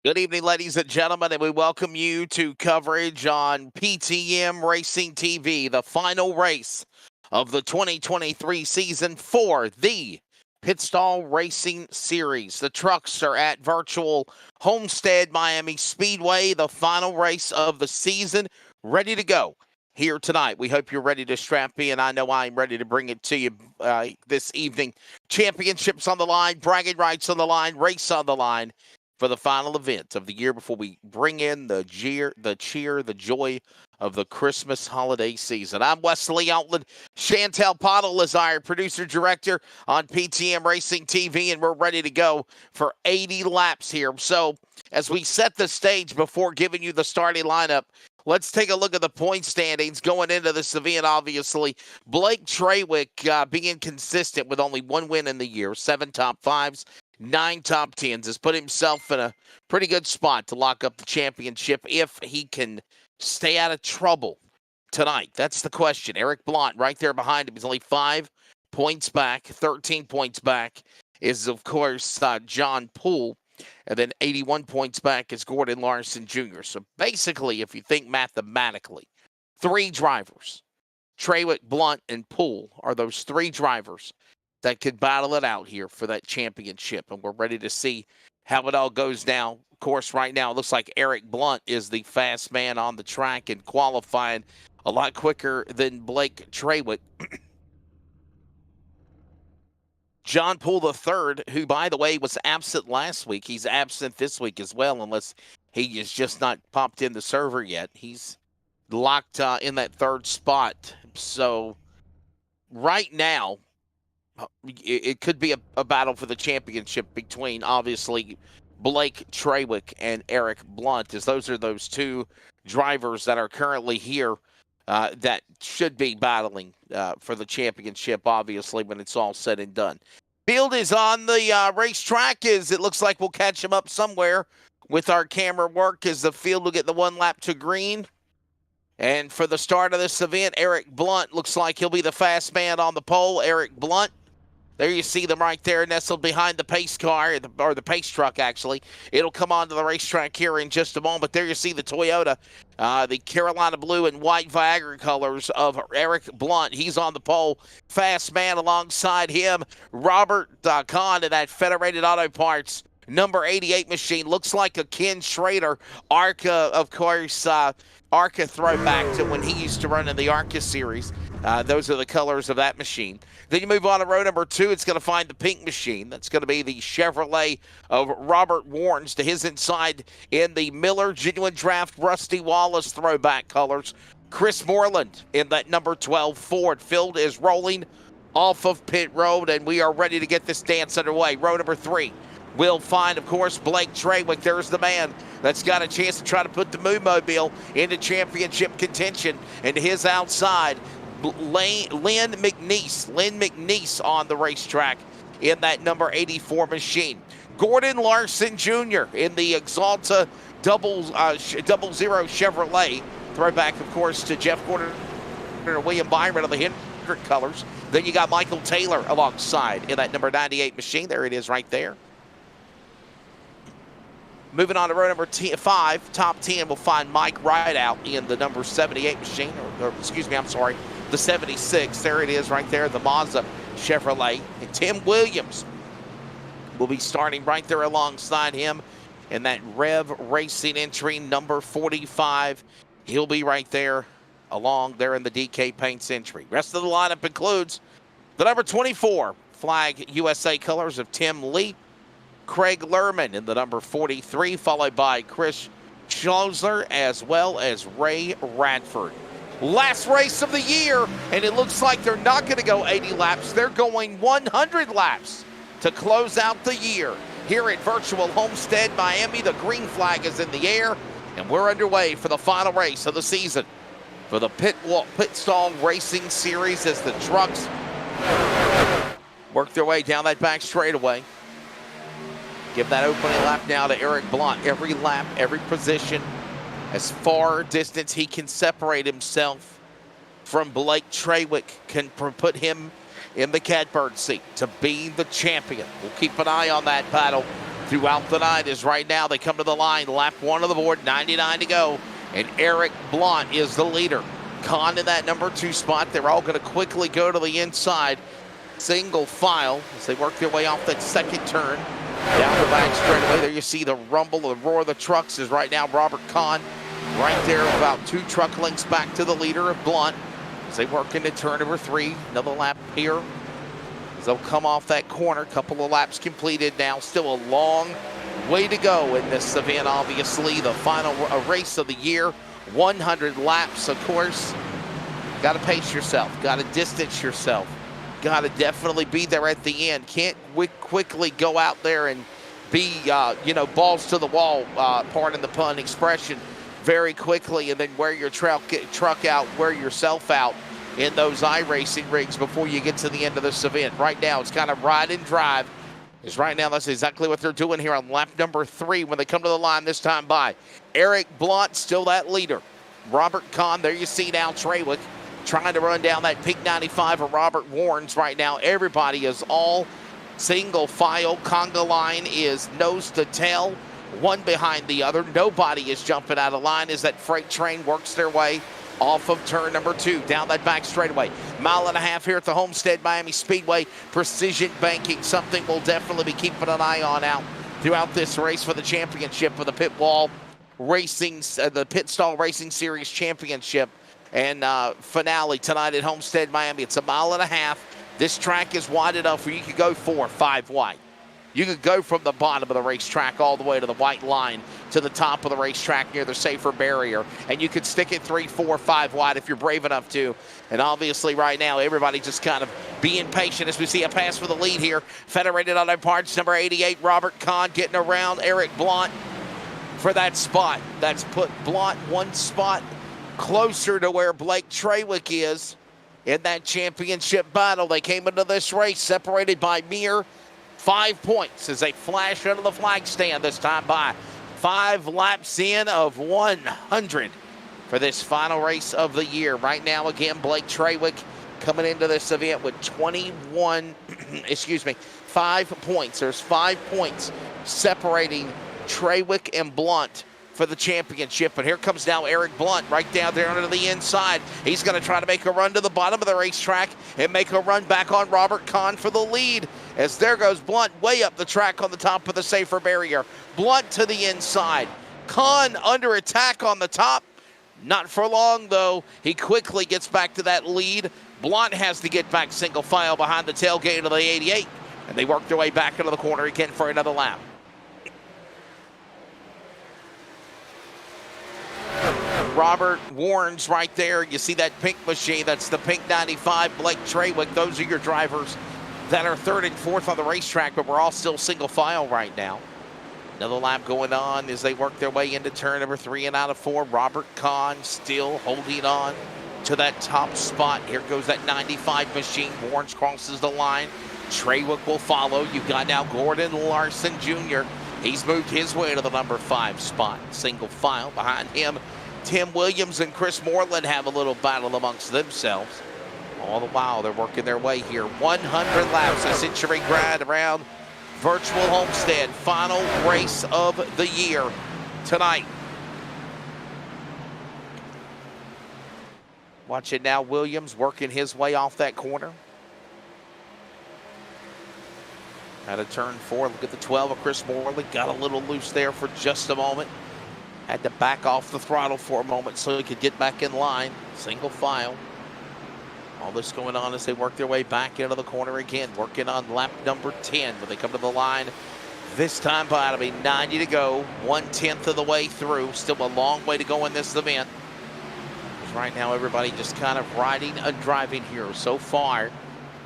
Good evening, ladies and gentlemen, and we welcome you to coverage on PTM Racing TV, the final race of the 2023 season for the Pitstall Racing Series. The trucks are at virtual Homestead Miami Speedway, the final race of the season, ready to go here tonight. We hope you're ready to strap in. I know I'm ready to bring it to you this evening. Championships on the line, bragging rights on the line, race on the line for the final event of the year before we bring in the cheer, the joy of the Christmas holiday season. I'm Wesley Outland. Chantel Pottle is our producer-director on PTM Racing TV, and we're ready to go for 80 laps here. So as we set the stage before giving you the starting lineup, let's take a look at the point standings going into this event, obviously. Blake Trawick being consistent with only one win in the year, 7 top 5s, 9 top 10s, has put himself in a pretty good spot to lock up the championship if he can stay out of trouble tonight. That's the question. Eric Blunt right there behind him is only 5 points back. 13 points back is, of course, John Poole. And then 81 points back is Gordon Larson Jr. So basically, if you think mathematically, 3 drivers, Trawick, Blunt, and Poole, are those 3 drivers that could battle it out here for that championship. And we're ready to see how it all goes down. Of course, right now, it looks like Eric Blunt is the fast man on the track and qualifying a lot quicker than Blake Trawick. John Poole III, who, by the way, was absent last week. He's absent this week as well, unless he is just not popped in the server yet. He's locked in that 3rd spot. So right now, it could be a battle for the championship between, obviously, Blake Trawick and Eric Blunt, as those are those 2 drivers that are currently here that should be battling for the championship, obviously, when it's all said and done. Field is on the racetrack. It looks like we'll catch him up somewhere with our camera work as the field will get the 1 lap to green. And for the start of this event, Eric Blunt looks like he'll be the fast man on the pole. Eric Blunt. There you see them right there, nestled behind the pace car, or the pace truck, actually. It'll come onto the racetrack here in just a moment. There you see the Toyota, the Carolina blue and white Viagra colors of Eric Blunt. He's on the pole. Fast man alongside him, Robert Kahn in that Federated Auto Parts number 88 machine. Looks like a Ken Schrader ARCA, of course, ARCA throwback to when he used to run in the ARCA series. Those are the colors of that machine. Then you move on to row number 2. It's going to find the pink machine. That's going to be the Chevrolet of Robert Warnes. To his inside in the Miller Genuine Draft Rusty Wallace throwback colors. Chris Moreland in that number 12 Ford. Field is rolling off of pit road, and we are ready to get this dance underway. Row number 3. We'll find, of course, Blake Trawick. There's the man that's got a chance to try to put the Moo Mobile into championship contention. And to his outside, Lynn McNeese on the racetrack in that number 84 machine. Gordon Larson Jr. in the Exalta Double Zero Chevrolet. Throwback, of course, to Jeff Gordon and William Byron of the Hendrick colors. Then you got Michael Taylor alongside in that number 98 machine. There it is right there. Moving on to row number 5, top 10, we'll find Mike Rideout in the number 78 machine, or excuse me, I'm sorry, the 76. There it is right there, the Mazda Chevrolet. And Tim Williams will be starting right there alongside him in that Rev Racing entry, number 45. He'll be right there along there in the DK Paints entry. Rest of the lineup includes the number 24 Flag USA colors of Tim Lee, Craig Lerman in the number 43, followed by Chris Schlosler as well as Ray Radford. Last race of the year, and it looks like they're not going to go 80 laps. They're going 100 laps to close out the year. Here at Virtual Homestead Miami, the green flag is in the air, and we're underway for the final race of the season for the Pitstall Racing Series as the trucks work their way down that back straightaway. Give that opening lap now to Eric Blunt. Every lap, every position, as far distance he can separate himself from Blake Trawick can put him in the catbird seat to be the champion. We'll keep an eye on that battle throughout the night is right now they come to the line. Lap 1 of the board, 99 to go. And Eric Blunt is the leader. Kahn in that number 2 spot. They're all going to quickly go to the inside. Single file as they work their way off that second turn. Down the back straightaway. There you see the rumble, the roar of the trucks is right now Robert Kahn. Right there, about 2 truck lengths back to the leader of Blunt. As they work into turn number 3. Another lap here. As they'll come off that corner. Couple of laps completed now. Still a long way to go in this event, obviously. The final race of the year. 100 laps, of course. Got to pace yourself. Got to distance yourself. Got to definitely be there at the end. Can't quickly go out there and be, balls to the wall, pardon the pun expression, very quickly, and then wear your truck out, wear yourself out in those iRacing rigs before you get to the end of this event. Right now, it's kind of ride and drive. Is right now, that's exactly what they're doing here on lap number 3 when they come to the line this time by. Eric Blunt, still that leader. Robert Kahn, there you see now Trawick trying to run down that pink 95 of Robert Warnes right now. Everybody is all single file. Conga line is nose to tail, one behind the other. Nobody is jumping out of line as that freight train works their way off of turn number 2, down that back straightaway. 1.5 miles here at the Homestead Miami Speedway. Precision banking, something we'll definitely be keeping an eye on out throughout this race for the championship of the Pit Wall Racing, the Pit Stall Racing Series Championship and finale tonight at Homestead Miami. It's 1.5 miles. This track is wide enough where you could go 4 or 5 wide. You could go from the bottom of the racetrack all the way to the white line to the top of the racetrack near the safer barrier. And you could stick it 3, 4, 5 wide if you're brave enough to. And obviously right now, everybody just kind of being patient as we see a pass for the lead here. Federated Auto Parts, number 88, Robert Kahn getting around Eric Blunt for that spot. That's put Blunt 1 spot closer to where Blake Trawick is in that championship battle. They came into this race separated by mere 5 points as they flash under the flag stand this time by. 5 laps in of 100 for this final race of the year. Right now, again, Blake Trawick coming into this event with 5 points. There's 5 points separating Trawick and Blunt for the championship. But here comes now Eric Blunt right down there under the inside. He's going to try to make a run to the bottom of the racetrack and make a run back on Robert Kahn for the lead. As there goes Blunt way up the track on the top of the safer barrier. Blunt to the inside. Kahn under attack on the top. Not for long, though. He quickly gets back to that lead. Blunt has to get back single file behind the tailgate of the 88. And they work their way back into the corner again for another lap. Robert Warnes right there. You see that pink machine. That's the pink 95, Blake Trawick. Those are your drivers that are 3rd and 4th on the racetrack, but we're all still single file right now. Another lap going on as they work their way into turn number 3 and out of 4. Robert Kahn still holding on to that top spot. Here goes that 95 machine. Warnes crosses the line. Trawick will follow. You've got now Gordon Larson Jr. He's moved his way to the number 5 spot. Single file behind him. Tim Williams and Chris Moreland have a little battle amongst themselves. All the while, they're working their way here. 100 laps, a Century Grand around Virtual Homestead. Final race of the year tonight. Watching now Williams working his way off that corner. Out of turn 4, look at the 12 of Chris Moreland. Got a little loose there for just a moment. Had to back off the throttle for a moment so he could get back in line. Single file. All this going on as they work their way back into the corner again. Working on lap number 10 when they come to the line. This time by, it'll be 90 to go. 1/10 of the way through. Still a long way to go in this event. Right now, everybody just kind of riding and driving here so far.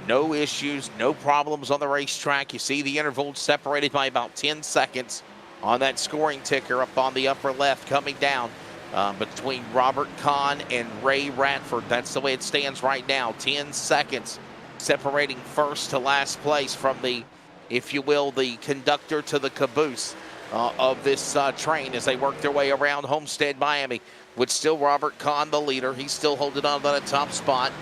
No issues, no problems on the racetrack. You see the interval separated by about 10 seconds on that scoring ticker up on the upper left coming down between Robert Kahn and Ray Radford. That's the way it stands right now. 10 seconds separating first to last place from the, if you will, the conductor to the caboose of this train as they work their way around Homestead Miami. With still Robert Kahn the leader. He's still holding on to that top spot.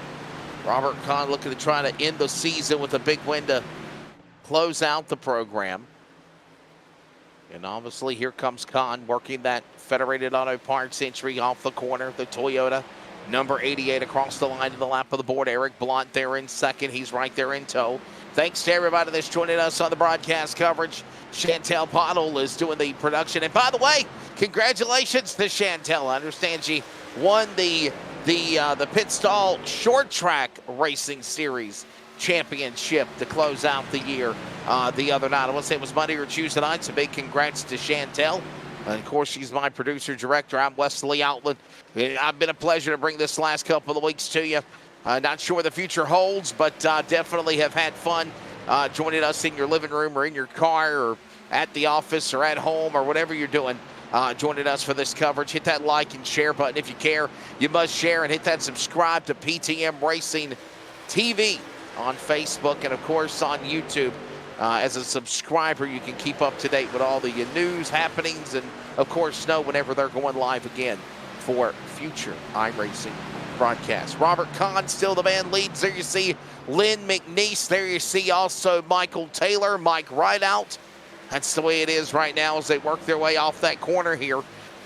Robert Kahn looking to try to end the season with a big win to close out the program. And obviously here comes Khan working that Federated Auto Parts entry off the corner, the Toyota. Number 88 across the line to the lap of the board. Eric Blunt there in second. He's right there in tow. Thanks to everybody that's joining us on the broadcast coverage. Chantel Pottle is doing the production. And by the way, congratulations to Chantel. I understand she won the Pit Stall Short Track Racing Series Championship to close out the year the other night. I want to say it was Monday or Tuesday night, so big congrats to Chantel. And of course, she's my producer director. I'm Wesley Outland. I've been a pleasure to bring this last couple of weeks to you. Not sure what the future holds, but definitely have had fun joining us in your living room or in your car or at the office or at home or whatever you're doing. Joining us for this coverage. Hit that like and share button if you care. You must share and hit that subscribe to PTM Racing TV on Facebook and, of course, on YouTube. As a subscriber, you can keep up to date with all the news, happenings, and, of course, know whenever they're going live again for future iRacing broadcasts. Robert Kahn, still the man, leads. There you see Lynn McNeese. There you see also Michael Taylor, Mike Rideout. That's the way it is right now as they work their way off that corner here.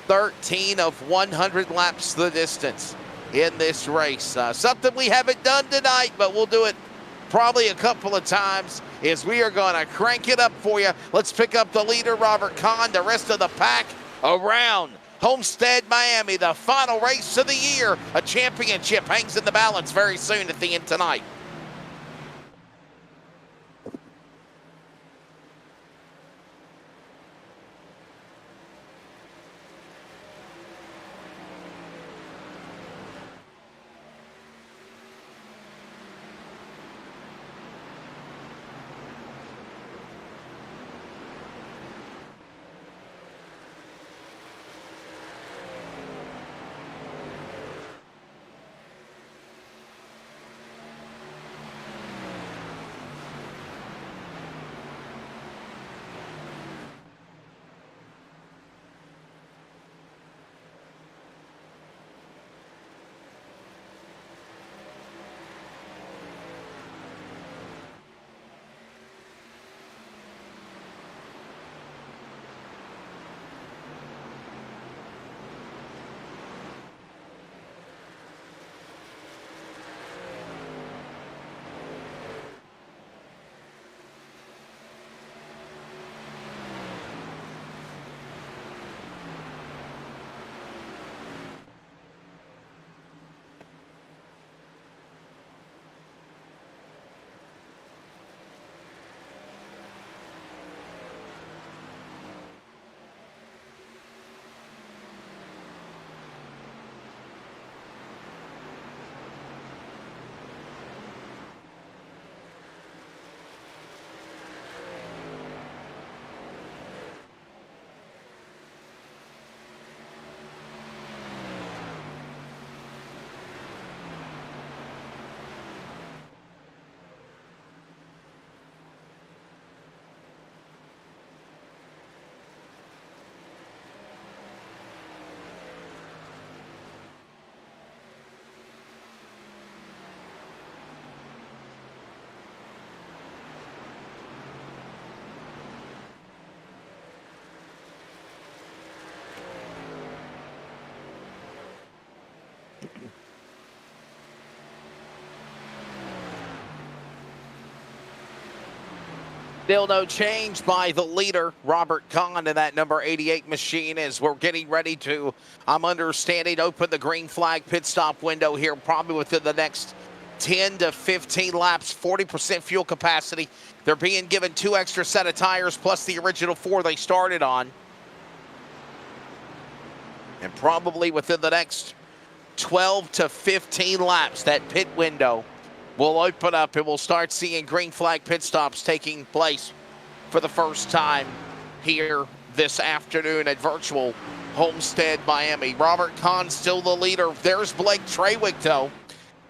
13 of 100 laps the distance in this race. Something we haven't done tonight, but we'll do it probably a couple of times as we are going to crank it up for you. Let's pick up the leader, Robert Kahn, the rest of the pack around Homestead, Miami, the final race of the year. A championship hangs in the balance very soon at the end tonight. Still no change by the leader, Robert Kahn, in that number 88 machine as we're getting ready to, I'm understanding, open the green flag pit stop window here probably within the next 10 to 15 laps, 40% fuel capacity. They're being given 2 extra set of tires plus the original 4 they started on. And probably within the next 12 to 15 laps, that pit window will open up and we'll start seeing green flag pit stops taking place for the first time here this afternoon at virtual Homestead, Miami. Robert Kahn still the leader. There's Blake Trawick, though.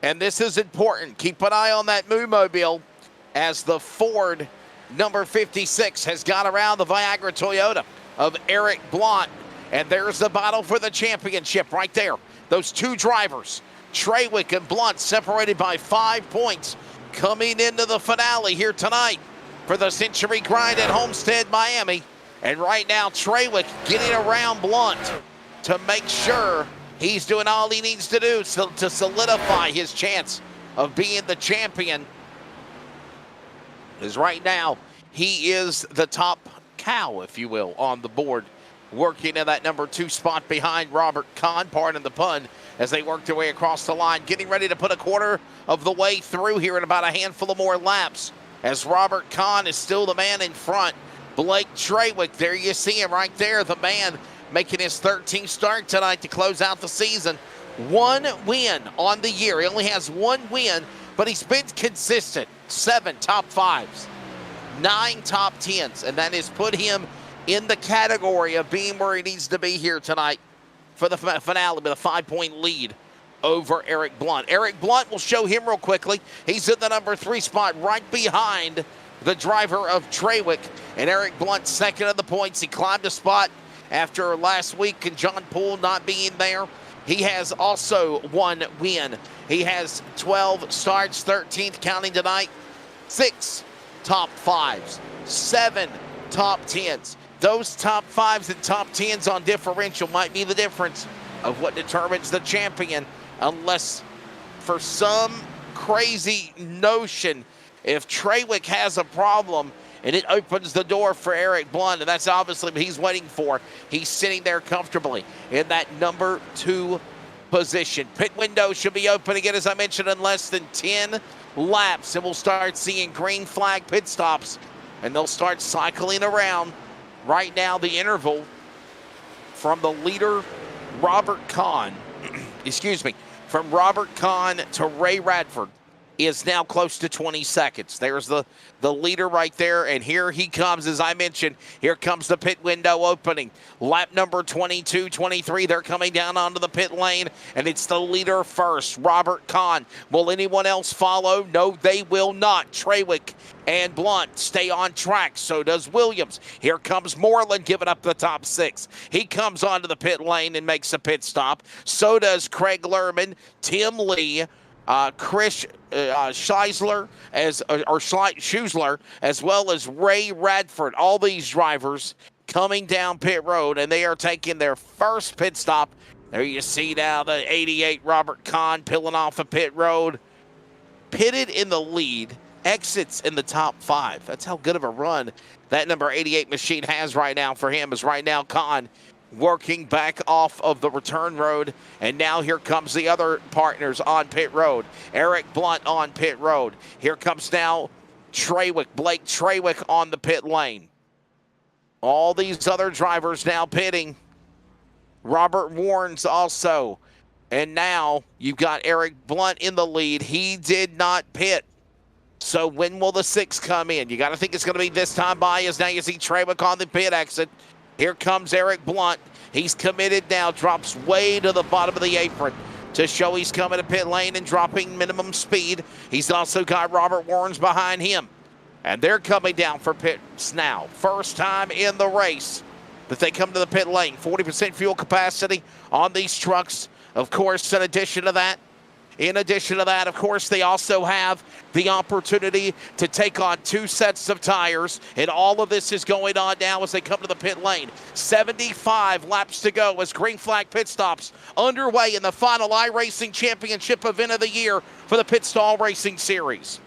And this is important. Keep an eye on that Moo-mobile as the Ford number 56 has got around the Viagra Toyota of Eric Blunt. And there's the battle for the championship right there. Those 2 drivers, Trawick and Blunt, separated by 5 points, coming into the finale here tonight for the Century Grind at Homestead, Miami. And right now, Trawick getting around Blunt to make sure he's doing all he needs to do to solidify his chance of being the champion. Because right now, he is the top cow, if you will, on the board, working in that number 2 spot behind Robert Kahn, pardon the pun, as they work their way across the line, getting ready to put a quarter of the way through here in about a handful of more laps, as Robert Kahn is still the man in front. Blake Trawick, there you see him right there, the man making his 13th start tonight to close out the season. 1 win on the year. He only has 1 win, but he's been consistent. 7 top 5s, 9 top 10s, and that has put him in the category of being where he needs to be here tonight for the finale with a 5-point lead over Eric Blunt. Eric Blunt, will show him real quickly. He's in the number 3 spot right behind the driver of Trawick, and Eric Blunt second of the points. He climbed a spot after last week and John Poole not being there. He has also 1 win. He has 12 starts, 13th counting tonight, 6 top 5s, 7 top 10s. Those top 5s and top 10s on differential might be the difference of what determines the champion, unless for some crazy notion, if Trawick has a problem and it opens the door for Eric Blunt, and that's obviously what he's waiting for. He's sitting there comfortably in that number 2 position. Pit window should be open again, as I mentioned, in less than 10 laps, and we'll start seeing green flag pit stops, and they'll start cycling around. Right now, the interval from the leader, Robert Kahn, from Robert Kahn to Ray Radford is now close to 20 seconds. There's the leader right there, and here he comes, as I mentioned. Here comes the pit window opening. Lap number 22, 23, they're coming down onto the pit lane, and it's the leader first, Robert Kahn. Will anyone else follow? No, they will not. Trawick and Blunt stay on track. So does Williams. Here comes Moreland giving up the top 6. He comes onto the pit lane and makes a pit stop. So does Craig Lerman, Tim Lee, Chris Schusler, as well as Ray Radford. All these drivers coming down pit road, and they are taking their first pit stop. There you see now the 88 Robert Kahn peeling off the pit road. Pitted in the lead, exits in the top 5. That's how good of a run that number 88 machine has right now for him, as right now Kahn working back off of the return road, and now here comes the other partners on pit road. Eric Blunt on pit road. Here comes now Trawick, Blake Trawick on the pit lane. All these other drivers now pitting. Robert Warren's also. And now you've got Eric Blunt in the lead. He did not pit. So when will the 6 come in? You got to think it's going to be this time by, as now you see Trawick on the pit exit. Here comes Eric Blunt. He's committed now, drops way to the bottom of the apron to show he's coming to pit lane and dropping minimum speed. He's also got Robert Warren's behind him. And they're coming down for pits now. First time in the race that they come to the pit lane. 40% fuel capacity on these trucks. Of course, in addition to that, of course, they also have the opportunity to take on 2 sets of tires, and all of this is going on now as they come to the pit lane. 75 laps to go as green flag pit stops underway in the final iRacing Championship event of the year for the Pit Stall Racing Series.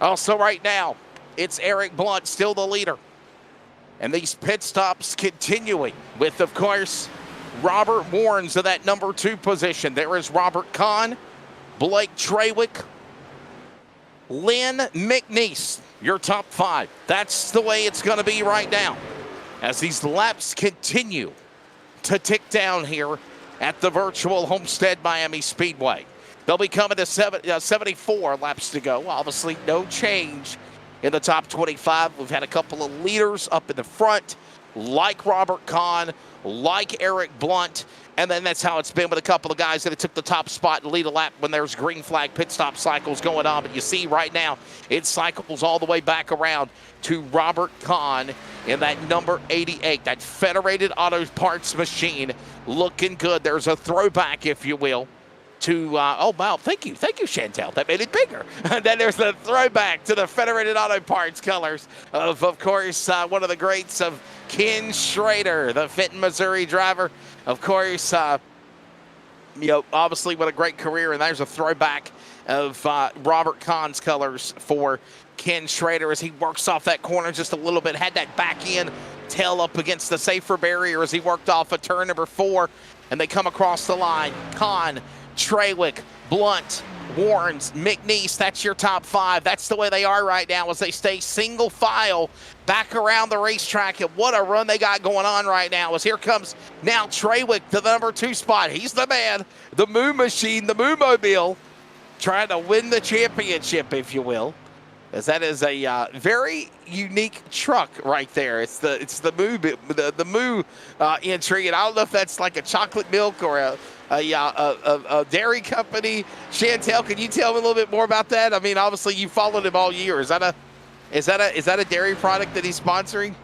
Also right now, it's Eric Blunt, still the leader. And these pit stops continuing with, of course, Robert Warren's in that number 2 position. There is Robert Kahn, Blake Trawick, Lynn McNeese, your top 5. That's the way it's going to be right now as these laps continue to tick down here at the virtual Homestead Miami Speedway. They'll be coming to 74 laps to go. Obviously, no change in the top 25. We've had a couple of leaders up in the front, like Robert Kahn, like Eric Blunt, And then that's how it's been with a couple of guys that took the top spot and lead a lap when there's green flag pit stop cycles going on. But you see right now, it cycles all the way back around to Robert Kahn in that number 88, that Federated Auto Parts machine, looking good. There's a throwback, if you will, to, oh, wow, thank you, Chantel. That made it bigger. And then there's the throwback to the Federated Auto Parts colors of course, one of the greats of Ken Schrader, the Fenton, Missouri driver. Of course, obviously what a great career, and there's a throwback of Robert Kahn's colors for Ken Schrader as he works off that corner just a little bit, had that back end tail up against the safer barrier as he worked off of turn number 4, and they come across the line. Kahn, Trawick, Blunt, Warnes, McNeese, that's your top 5. That's the way they are right now as they stay single file back around the racetrack. And what a run they got going on right now as here comes now Trawick to the number 2 spot. He's the man, the Moo Machine, the Moo Mobile, trying to win the championship, if you will. As that is a very unique truck right there. It's the Moo entry, and I don't know if that's like a chocolate milk or a dairy company. Chantel, can you tell me a little bit more about that? I mean, obviously you followed him all year. Is that a dairy product that he's sponsoring?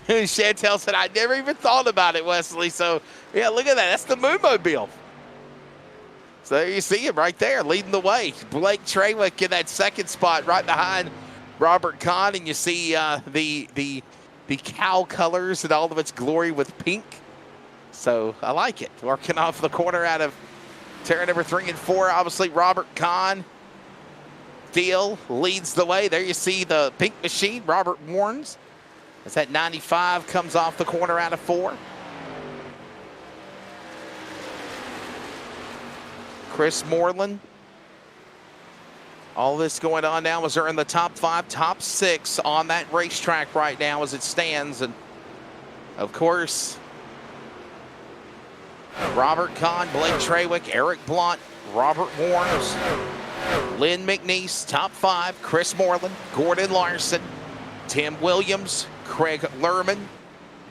Chantel said, I never even thought about it, Wesley. So yeah, look at that. That's the Moo Mobile. So there you see him right there leading the way. Blake Trawick in that second spot right behind Robert Kahn, and you see the cow colors and all of its glory with pink. So I like it. Working off the corner out of turn number 3 and 4. Obviously Robert Kahn Deal leads the way. There you see the pink machine, Robert Warnes. As that 95 comes off the corner out of 4. Chris Moreland. All this going on now as they're in the top 5, top 6 on that racetrack right now as it stands. And of course, Robert Kahn, Blake Trawick, Eric Blunt, Robert Warnes, Lynn McNeese, top 5, Chris Moreland, Gordon Larson, Tim Williams, Craig Lerman,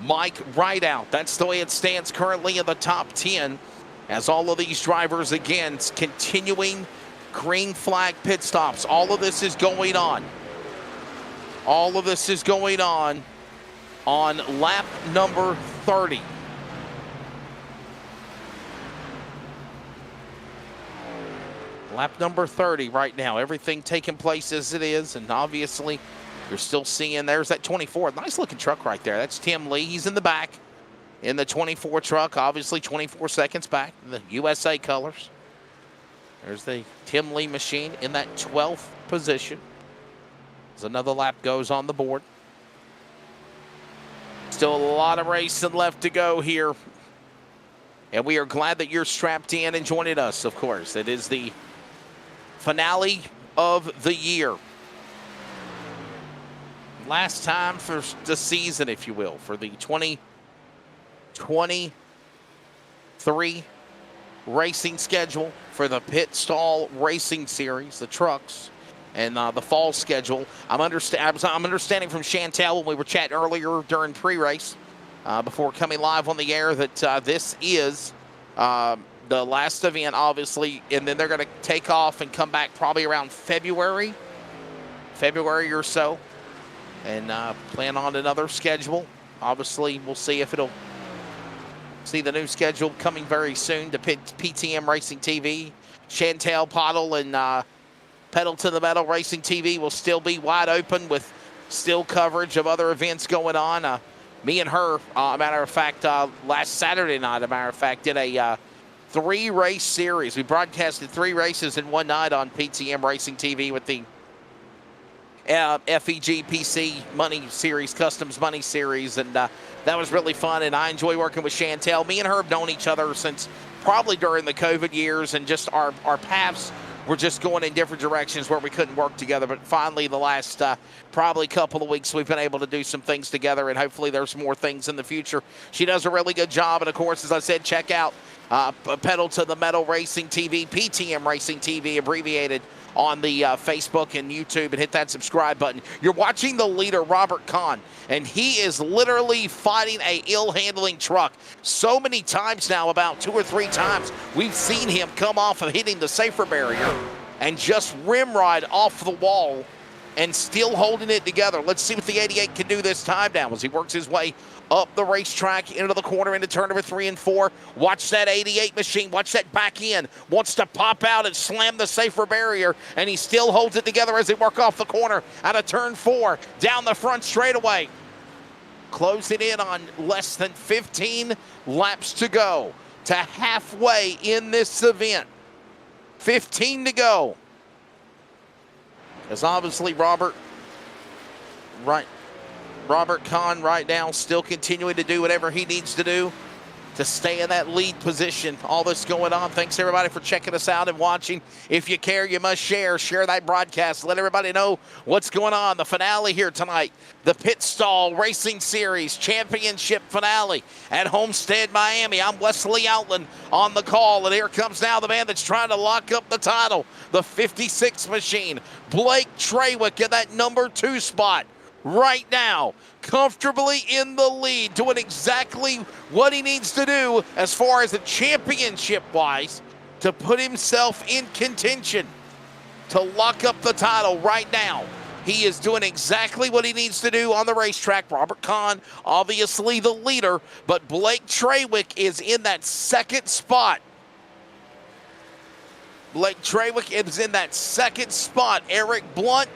Mike Rideout. That's the way it stands currently in the top 10 as all of these drivers, again, continuing green flag pit stops. All of this is going on. All of this is going on lap number 30. Lap number 30 right now. Everything taking place as it is, and obviously you're still seeing there's that 24. Nice looking truck right there. That's Tim Lee. He's in the back in the 24 truck, obviously 24 seconds back, the USA colors. There's the Tim Lee machine in that 12th position as another lap goes on the board. Still a lot of racing left to go here, and we are glad that you're strapped in and joining us, of course. It is the finale of the year. Last time for the season, if you will, for the 2023 racing schedule for the Pit Stall Racing Series, the trucks, and the fall schedule. I'm understanding from Chantel when we were chatting earlier during pre-race, before coming live on the air, that this is the last event, obviously, and then they're going to take off and come back probably around February or so, and plan on another schedule. Obviously, we'll see if it'll see the new schedule coming very soon to PTM Racing TV. Chantel Pottle and Pedal to the Metal Racing TV will still be wide open with still coverage of other events going on. Me and her, matter of fact, last Saturday night, did a 3-race series. We broadcasted 3 races in one night on PTM Racing TV with the FEG PC Money Series, Customs Money Series, and that was really fun, and I enjoy working with Chantel. Me and her have known each other since probably during the COVID years, and just our paths were just going in different directions where we couldn't work together. But finally, the last probably couple of weeks, we've been able to do some things together, and hopefully there's more things in the future. She does a really good job, and of course, as I said, check out Pedal to the Metal Racing TV, PTM Racing TV, abbreviated, on the Facebook and YouTube and hit that subscribe button. You're watching the leader, Robert Kahn, and he is literally fighting a ill-handling truck. So many times now, about 2 or 3 times, we've seen him come off of hitting the safer barrier and just rim ride off the wall and still holding it together. Let's see what the 88 can do this time now as he works his way up the racetrack into the corner into turn number 3 and 4. Watch that 88 machine. Watch that back end. Wants to pop out and slam the safer barrier, and he still holds it together as they work off the corner out of turn 4 down the front straightaway. Closing in on less than 15 laps to go to halfway in this event. 15 to go. As obviously Robert Kahn right now still continuing to do whatever he needs to do to stay in that lead position. All this going on. Thanks everybody for checking us out and watching. If you care, you must share that broadcast. Let everybody know what's going on. The finale here tonight, the Pit Stall Racing Series Championship finale at Homestead, Miami. I'm Wesley Outland on the call, and here comes now the man that's trying to lock up the title, the 56 machine, Blake Trawick, in that number 2 spot. Right now, comfortably in the lead, doing exactly what he needs to do as far as the championship-wise to put himself in contention to lock up the title right now. He is doing exactly what he needs to do on the racetrack. Robert Kahn, obviously the leader, but Blake Trawick is in that 2nd spot. Blake Trawick is in that 2nd spot. Eric Blunt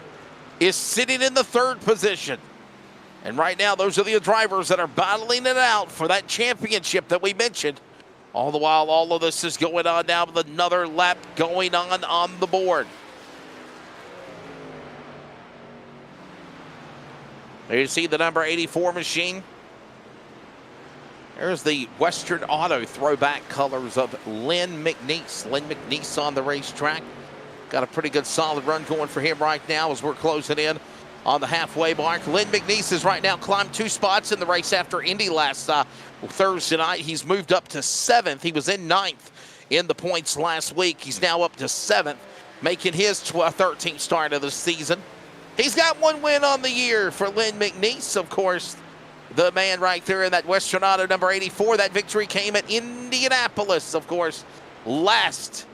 is sitting in the 3rd position. And right now, those are the drivers that are battling it out for that championship that we mentioned. All the while, all of this is going on now with another lap going on the board. There you see the number 84 machine. There's the Western Auto throwback colors of Lynn McNeese. Lynn McNeese on the racetrack. Got a pretty good solid run going for him right now as we're closing in on the halfway mark. Lynn McNeese has right now climbed 2 spots in the race after Indy last Thursday night. He's moved up to 7th. He was in 9th in the points last week. He's now up to 7th, making his 13th start of the season. He's got 1 win on the year for Lynn McNeese, of course. The man right there in that Western Auto number 84. That victory came at Indianapolis, of course, last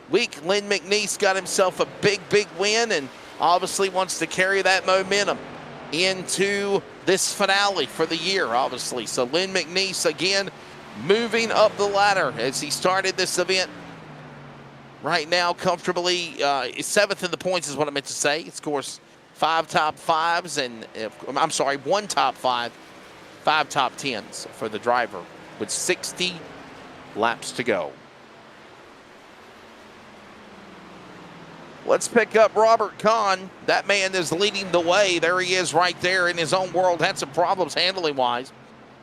week. Lynn McNeese got himself a big win and obviously wants to carry that momentum into this finale for the year, obviously. So Lynn McNeese, again, moving up the ladder as he started this event. Right now, comfortably, 7th in the points is what I meant to say. He scores 5 top 5s and, I'm sorry, 1 top 5, 5 top 10s for the driver with 60 laps to go. Let's pick up Robert Kahn. That man is leading the way. There he is right there in his own world. Had some problems handling-wise,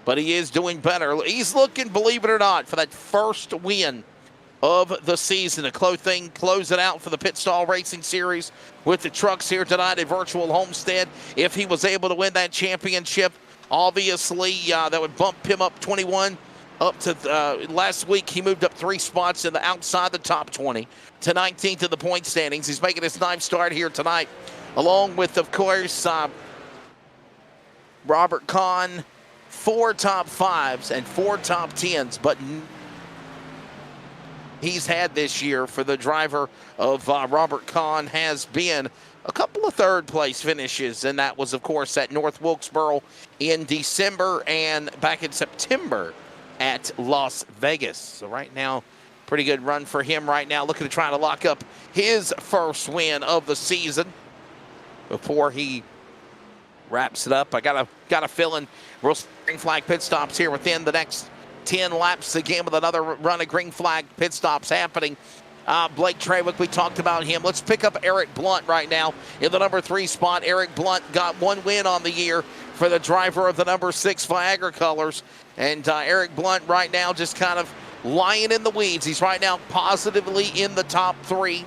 but he is doing better. He's looking, believe it or not, for that 1st win of the season to close it out for the Pit Stall Racing Series with the trucks here tonight at Virtual Homestead. If he was able to win that championship, obviously that would bump him up 21 up to last week. He moved up 3 spots in the outside the top 20 to 19th in the point standings. He's making his 9th start here tonight, along with, of course, Robert Kahn, 4 top 5s and 4 top 10s, but he's had this year for the driver of Robert Kahn has been a couple of 3rd place finishes, and that was, of course, at North Wilkesboro in December and back in September at Las Vegas. So right now, pretty good run for him right now, looking to try to lock up his 1st win of the season before he wraps it up. I got a feeling we'll see green flag pit stops here within the next 10 laps again with another run of green flag pit stops happening. Blake Trawick, we talked about him. Let's pick up Eric Blunt right now in the number 3 spot. Eric Blunt got 1 win on the year for the driver of the number 6 Viagra colors. And Eric Blunt right now just kind of lying in the weeds. He's right now positively in the top 3.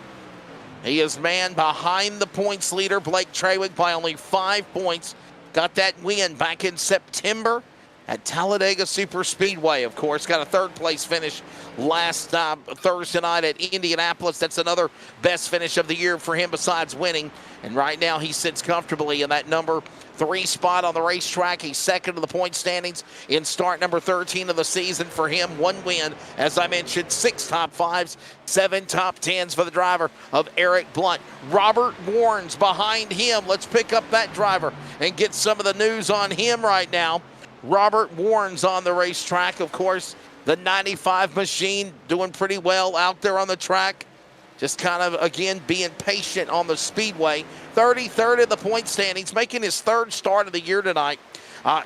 He is man behind the points leader, Blake Trawick, by only 5 points. Got that win back in September at Talladega Super Speedway, of course. Got a third-place finish last Thursday night at Indianapolis. That's another best finish of the year for him besides winning. And right now he sits comfortably in that number 3 spot on the racetrack. He's second in the point standings in start number 13 of the season for him. 1 win, as I mentioned, 6 top 5s, 7 top 10s for the driver of Eric Blunt. Robert Warnes behind him. Let's pick up that driver and get some of the news on him right now. Robert Warnes on the racetrack, of course. The 95 machine doing pretty well out there on the track. Just kind of, again, being patient on the speedway. 33rd in the point standings, making his 3rd start of the year tonight.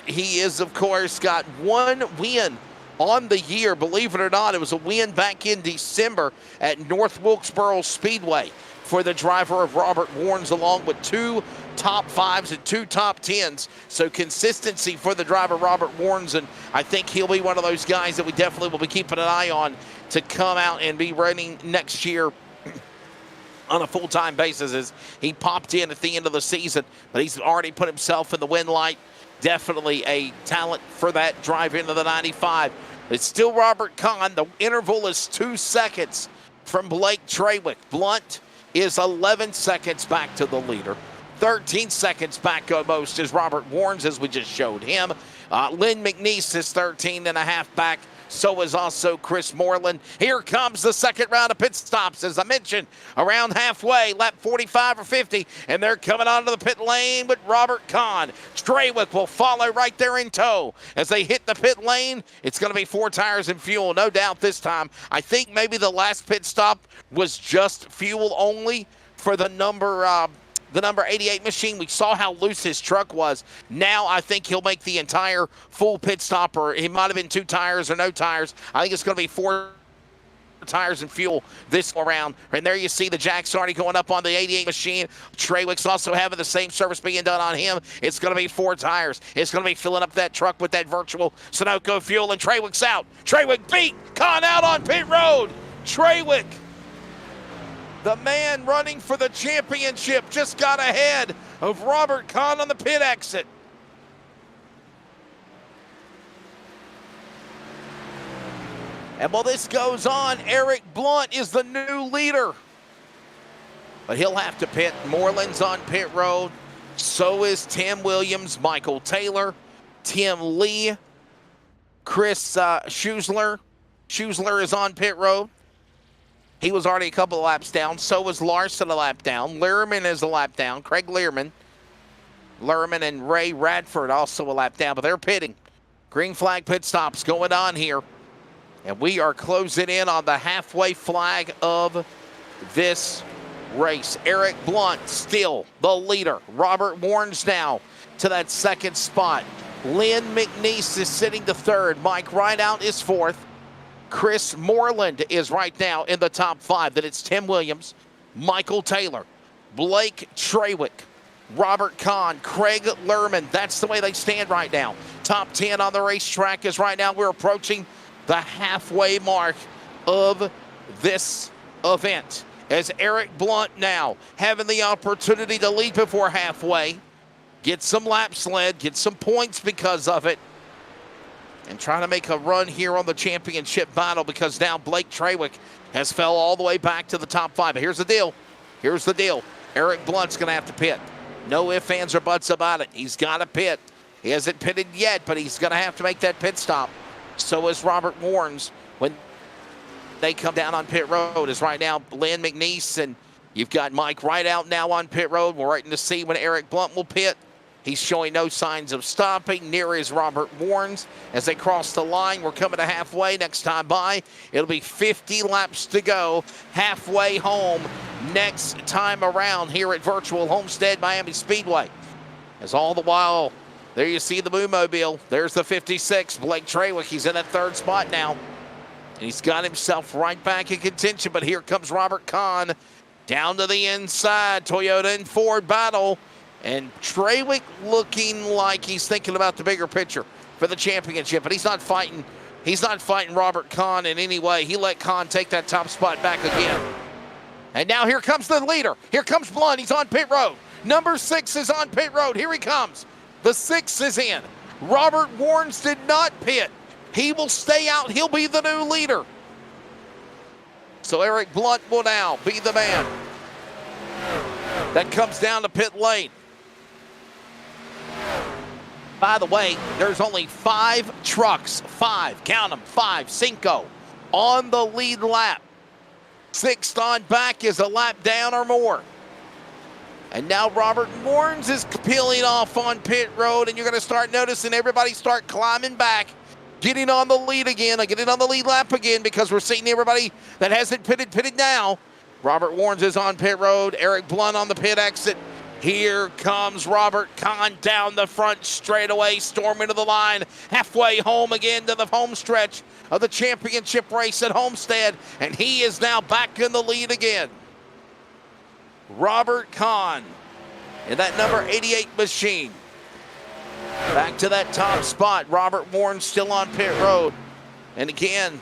He is, of course, got 1 win on the year. Believe it or not, it was a win back in December at North Wilkesboro Speedway for the driver of Robert Warnes, along with 2 top 5s and 2 top 10s. So consistency for the driver, Robert Warnes, and I think he'll be one of those guys that we definitely will be keeping an eye on to come out and be running next year on a full-time basis, as he popped in at the end of the season, but he's already put himself in the win light. Definitely a talent for that drive into the 95. It's still Robert Kahn. The interval is 2 seconds from Blake Trawick. Blunt is 11 seconds back to the leader. 13 seconds back almost is Robert Warnes, as we just showed him. Lynn McNeese is 13 and a half back. So is also Chris Moreland. Here comes the second round of pit stops, as I mentioned, around halfway, lap 45 or 50, and they're coming onto the pit lane with Robert Kahn. Trawick will follow right there in tow. As they hit the pit lane, it's going to be 4 tires and fuel, no doubt this time. I think maybe the last pit stop was just fuel only for the number 88 machine. We saw how loose his truck was. Now I think he'll make the entire full pit stop, or it might have been 2 tires or no tires. I think it's going to be 4 tires and fuel this around. And there you see the jacks already going up on the 88 machine. Trawick's also having the same service being done on him. It's going to be 4 tires. It's going to be filling up that truck with that virtual Sunoco fuel, and Trawick's out. Trawick beat Kahn out on pit road. Trawick, the man running for the championship, just got ahead of Robert Kahn on the pit exit. And while this goes on, Eric Blunt is the new leader. But he'll have to pit. Moreland's on pit road. So is Tim Williams, Michael Taylor, Tim Lee, Chris Schusler. Schusler is on pit road. He was already a couple of laps down. So was Larson a lap down. Lehrman is a lap down. Craig Lehrman. Lehrman and Ray Radford also a lap down, but they're pitting. Green flag pit stops going on here. And we are closing in on the halfway flag of this race. Eric Blunt still the leader. Robert Warnes now to that 2nd spot. Lynn McNeese is sitting to 3rd. Mike Rideout is 4th. Chris Moreland is right now in the top 5. Then it's Tim Williams, Michael Taylor, Blake Trawick, Robert Kahn, Craig Lehrman. That's the way they stand right now. Top 10 on the racetrack is right now. We're approaching the halfway mark of this event, as Eric Blunt now having the opportunity to lead before halfway, get some laps led, get some points because of it, and trying to make a run here on the championship battle, because now Blake Trawick has fell all the way back to the top 5. But here's the deal. Here's the deal. Eric Blunt's going to have to pit. No ifs, ands, or buts about it. He's got to pit. He hasn't pitted yet, but he's going to have to make that pit stop. So is Robert Warnes when they come down on pit road. Is right now Lynn McNeese, and you've got Mike Rideout now on pit road. We're waiting to see when Eric Blunt will pit. He's showing no signs of stopping. Near is Robert Warnes. As they cross the line, we're coming to halfway. Next time by, it'll be 50 laps to go. Halfway home next time around here at Virtual Homestead Miami Speedway. As all the while, there you see the Moomobile. There's the 56, Blake Trawick. He's in that 3rd spot now. And he's got himself right back in contention. But here comes Robert Kahn down to the inside. Toyota and Ford battle. And Trawick looking like he's thinking about the bigger picture for the championship. But he's not fighting Robert Kahn in any way. He let Kahn take that top spot back again. And now here comes the leader. Here comes Blunt. He's on pit road. Number 6 is on pit road. Here he comes. The 6 is in. Robert Warnes did not pit. He will stay out. He'll be the new leader. So Eric Blunt will now be the man that comes down to pit lane. By the way, there's only 5 trucks, 5, count them, 5, cinco, on the lead lap. 6th on back is a lap down or more. And now Robert Warnes is peeling off on pit road, and you're going to start noticing everybody start climbing back, getting on the lead again, getting on the lead lap again, because we're seeing everybody that hasn't pitted now. Robert Warnes is on pit road. Eric Blunt on the pit exit. Here comes Robert Kahn down the front straightaway, storming to the line, halfway home again to the home stretch of the championship race at Homestead, and he is now back in the lead again. Robert Kahn in that number 88 machine. Back to that top spot. Robert Warnes still on pit road. And again,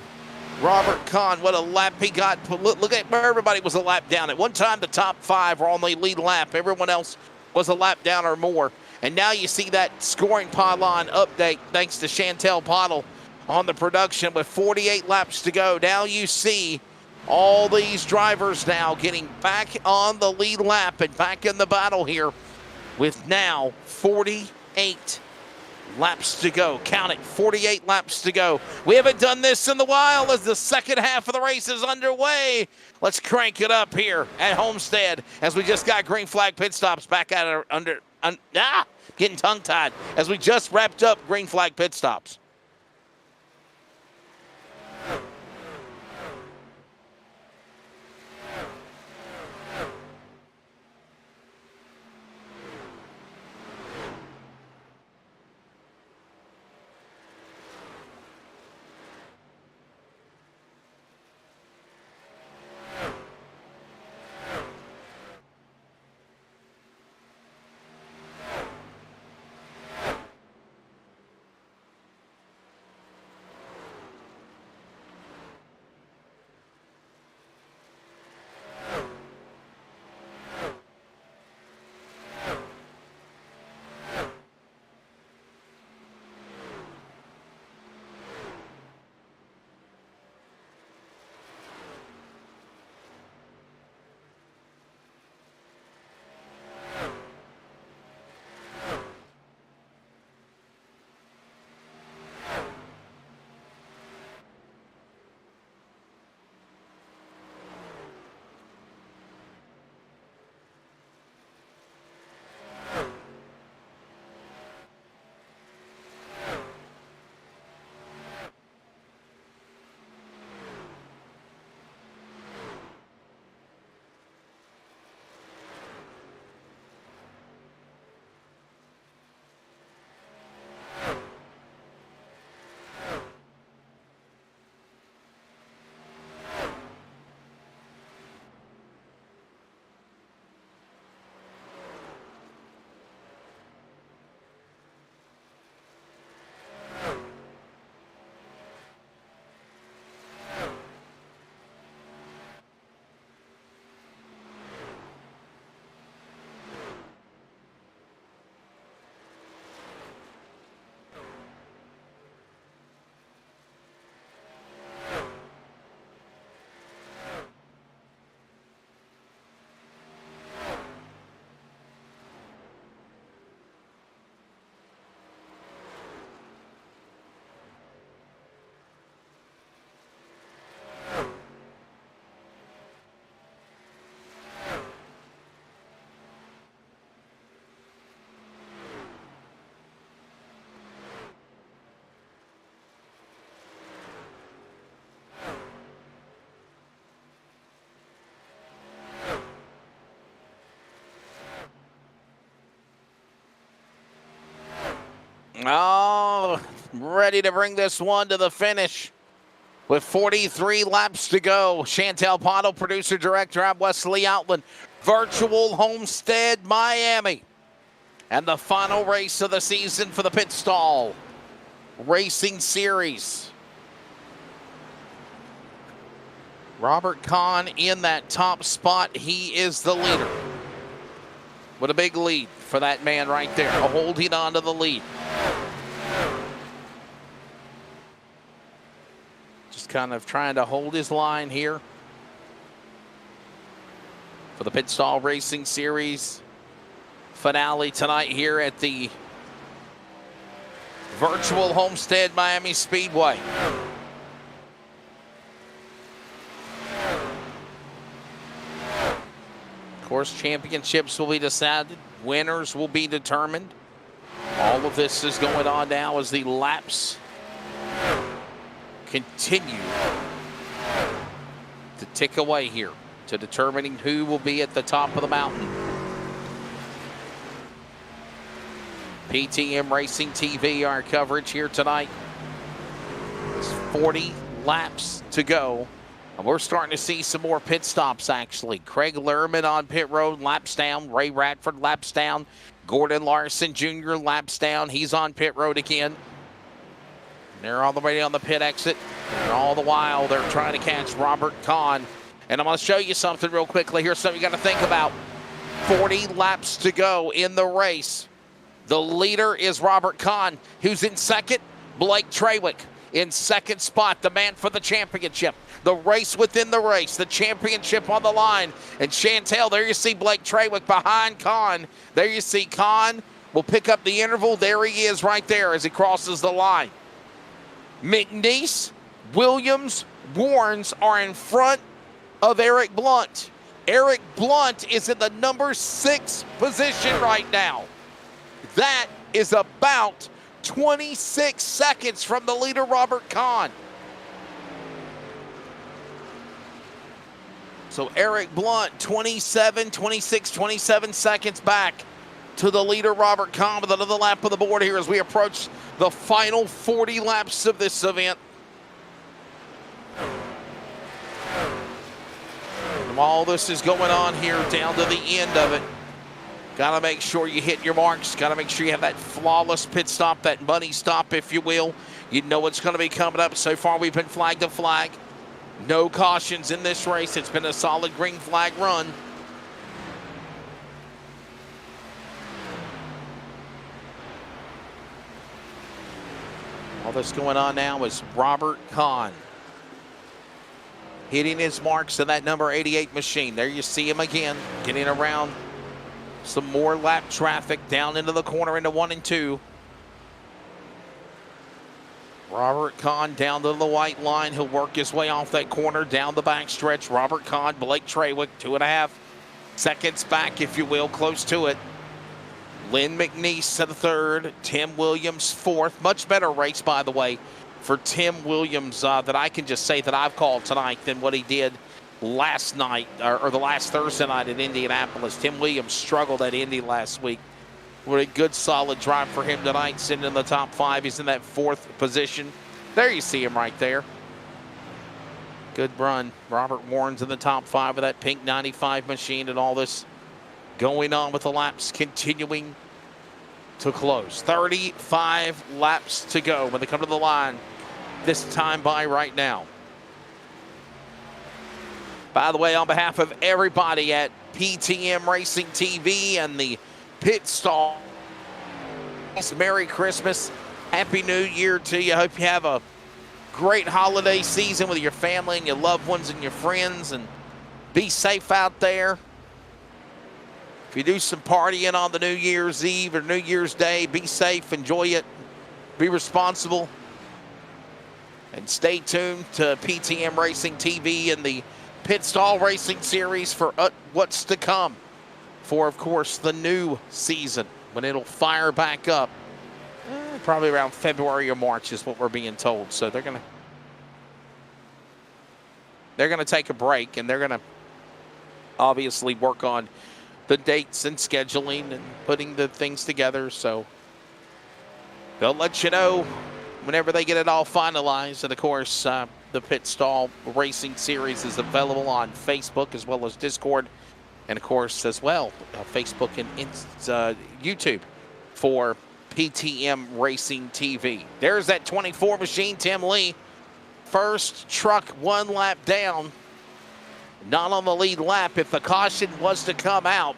Robert Kahn, what a lap he got. Look at where everybody was a lap down. At one time, the top 5 were on the lead lap. Everyone else was a lap down or more. And now you see that scoring pylon update thanks to Chantel Pottle on the production with 48 laps to go. Now you see all these drivers now getting back on the lead lap and back in the battle here with now 48 laps to go. Count it, 48 laps to go. We haven't done this in a while as the second half of the race is underway. Let's crank it up here at Homestead as we just got green flag pit stops back at getting tongue-tied as we just wrapped up green flag pit stops. Oh, ready to bring this one to the finish with 43 laps to go. Chantel Pottle, producer director. I'm Wesley Outland, virtual Homestead, Miami. And the final race of the season for the Pit Stall Racing Series. Robert Kahn in that top spot. He is the leader. What a big lead for that man right there, holding on to the lead. Just kind of trying to hold his line here for the Pit Stall Racing Series finale tonight here at the virtual Homestead Miami Speedway. Of course, championships will be decided. Winners will be determined. All of this is going on now as the laps continue to tick away here to determining who will be at the top of the mountain. PTM Racing TV, our coverage here tonight. It's 40 laps to go. And we're starting to see some more pit stops, actually. Craig Lerman on pit road, laps down. Ray Radford, laps down. Gordon Larson Jr., laps down. He's on pit road again. They're all the way on the pit exit. And all the while, they're trying to catch Robert Kahn. And I'm going to show you something real quickly. Here's something you got to think about. 40 laps to go in the race. The leader is Robert Kahn. Who's in second? Blake Trawick. In second spot, the man for the championship. The race within the race, the championship on the line. And Chantel, there you see Blake Trawick behind Kahn. There you see Kahn will pick up the interval. There he is right there as he crosses the line. McNeese, Williams, Warnes are in front of Eric Blunt. Eric Blunt is in the number 6 position right now. That is about 26 seconds from the leader, Robert Kahn. So Eric Blunt, 26, 27 seconds back to the leader, Robert Kahn, with another lap of the board here as we approach the final 40 laps of this event. And all this is going on here down to the end of it. Got to make sure you hit your marks. Got to make sure you have that flawless pit stop, that money stop, if you will. You know what's going to be coming up. So far, we've been flag to flag. No cautions in this race. It's been a solid green flag run. All that's going on now is Robert Kahn hitting his marks in that number 88 machine. There you see him again, getting around some more lap traffic down into the corner into 1 and 2. Robert Kahn down to the white line. He'll work his way off that corner down the backstretch. Robert Kahn, Blake Trawick, 2.5 seconds back, if you will, close to it. Lynn McNeese to the third. Tim Williams fourth. Much better race, by the way, for Tim Williams that I can just say that I've called tonight than what he did last night or the last Thursday night in Indianapolis. Tim Williams struggled at Indy last week. What a good solid drive for him tonight, sitting in the top 5. He's in that 4th position. There you see him right there. Good run. Robert Warren's in the top 5 of that pink 95 machine, and all this going on with the laps continuing to close. 35 laps to go when they come to the line this time by right now. By the way, on behalf of everybody at PTM Racing TV and the Pit Stall, Merry Christmas, Happy New Year to you. Hope you have a great holiday season with your family and your loved ones and your friends, and be safe out there. If you do some partying on the New Year's Eve or New Year's Day, be safe, enjoy it, be responsible, and stay tuned to PTM Racing TV and the Pit Stall Racing Series for what's to come for, of course, the new season when it'll fire back up. Probably around February or March is what we're being told. So they're gonna take a break, and they're gonna obviously work on the dates and scheduling and putting the things together. So they'll let you know whenever they get it all finalized. And of course, the Pit Stall Racing Series is available on Facebook as well as Discord, and of course as well Facebook and YouTube for PTM Racing TV. There's that 24 machine, Tim Lee. First truck 1 lap down. Not on the lead lap. If the caution was to come out,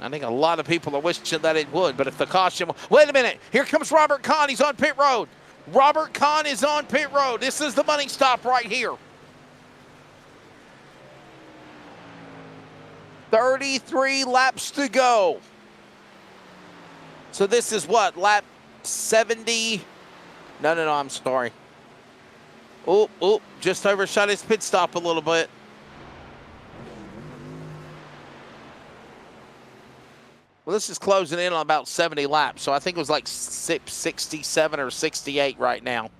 I think a lot of people are wishing that it would, but if the caution... Wait a minute. Here comes Robert Kahn. He's on pit road. Robert Kahn is on pit road. This is the money stop right here. 33 laps to go. So this is what, lap 70? No, I'm sorry. Oh, just overshot his pit stop a little bit. Well, this is closing in on about 70 laps, so I think it was like 67 or 68 right now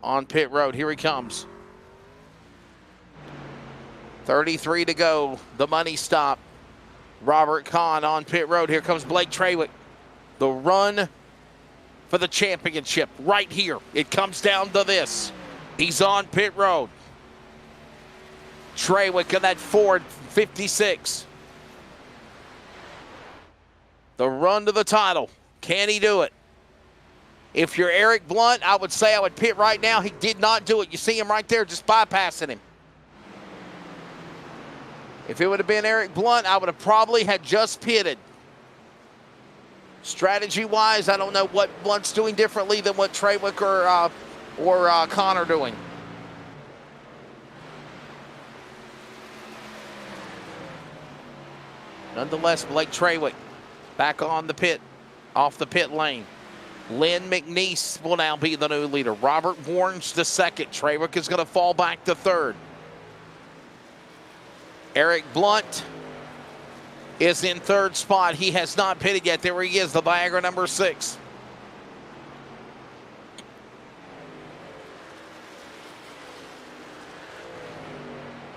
on pit road. Here he comes. 33 to go, the money stop. Robert Kahn on pit road. Here comes Blake Trawick. The run for the championship right here. It comes down to this. He's on pit road. Trawick in that Ford 56. The run to the title. Can he do it? If you're Eric Blunt, I would say I would pit right now. He did not do it. You see him right there just bypassing him. If it would have been Eric Blunt, I would have probably had just pitted. Strategy-wise, I don't know what Blunt's doing differently than what Trawick or Kahn are doing. Nonetheless, Blake Trawick back on the pit, off the pit lane. Lynn McNeese will now be the new leader. Robert Warnes the second. Trawick is going to fall back to third. Eric Blunt is in third spot. He has not pitted yet. There he is, the Viagra number 6.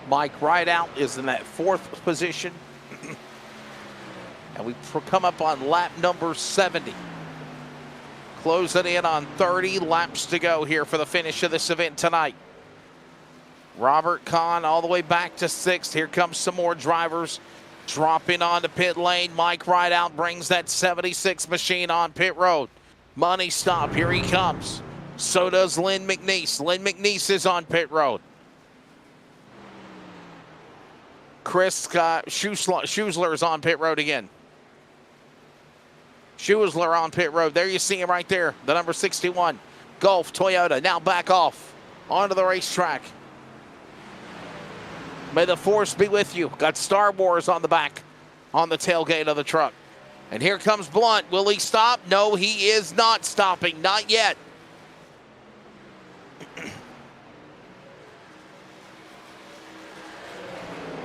Mike Rideout is in that 4th position. And we come up on lap number 70. Closing in on 30 laps to go here for the finish of this event tonight. Robert Kahn all the way back to 6th. Here comes some more drivers dropping onto pit lane. Mike Rideout brings that 76 machine on pit road. Money stop. Here he comes. So does Lynn McNeese. Lynn McNeese is on pit road. Chris Schusler is on pit road again. Schusler on pit road. There you see him right there. The number 61. Gulf Toyota now back off onto the racetrack. May the force be with you. Got Star Wars on the back, on the tailgate of the truck. And here comes Blunt. Will he stop? No, he is not stopping. Not yet.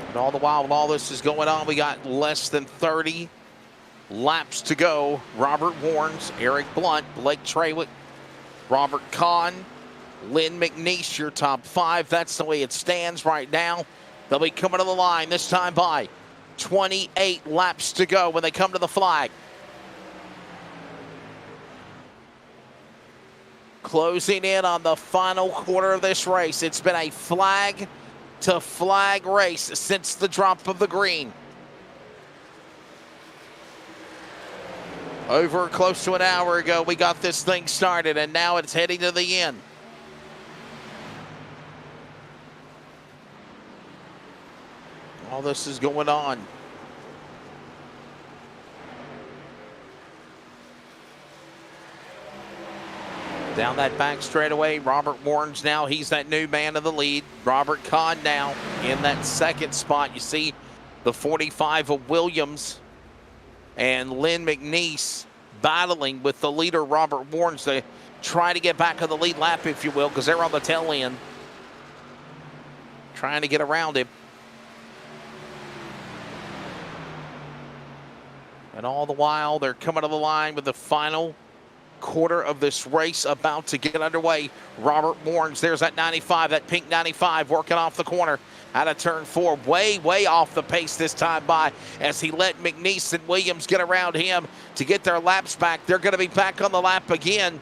And all the while, while all this is going on, we got less than 30 laps to go. Robert Warnes, Eric Blunt, Blake Trawick, Robert Kahn, Lynn McNeese, your top 5. That's the way it stands right now. They'll be coming to the line this time by 28 laps to go when they come to the flag. Closing in on the final quarter of this race. It's been a flag-to-flag race since the drop of the green. Over close to an hour ago, we got this thing started, and now it's heading to the end. All this is going on. Down that back straightaway, Robert Warnes now, he's that new man of the lead. Robert Kahn now in that 2nd spot. You see the 45 of Williams and Lynn McNeese battling with the leader, Robert Warnes. They try to get back on the lead lap, if you will, because they're on the tail end. Trying to get around him. And all the while, they're coming to the line with the final quarter of this race about to get underway. Robert Warnes, there's that 95, that pink 95, working off the corner out of turn 4. Way off the pace this time by as he let McNeese and Williams get around him to get their laps back. They're going to be back on the lap again.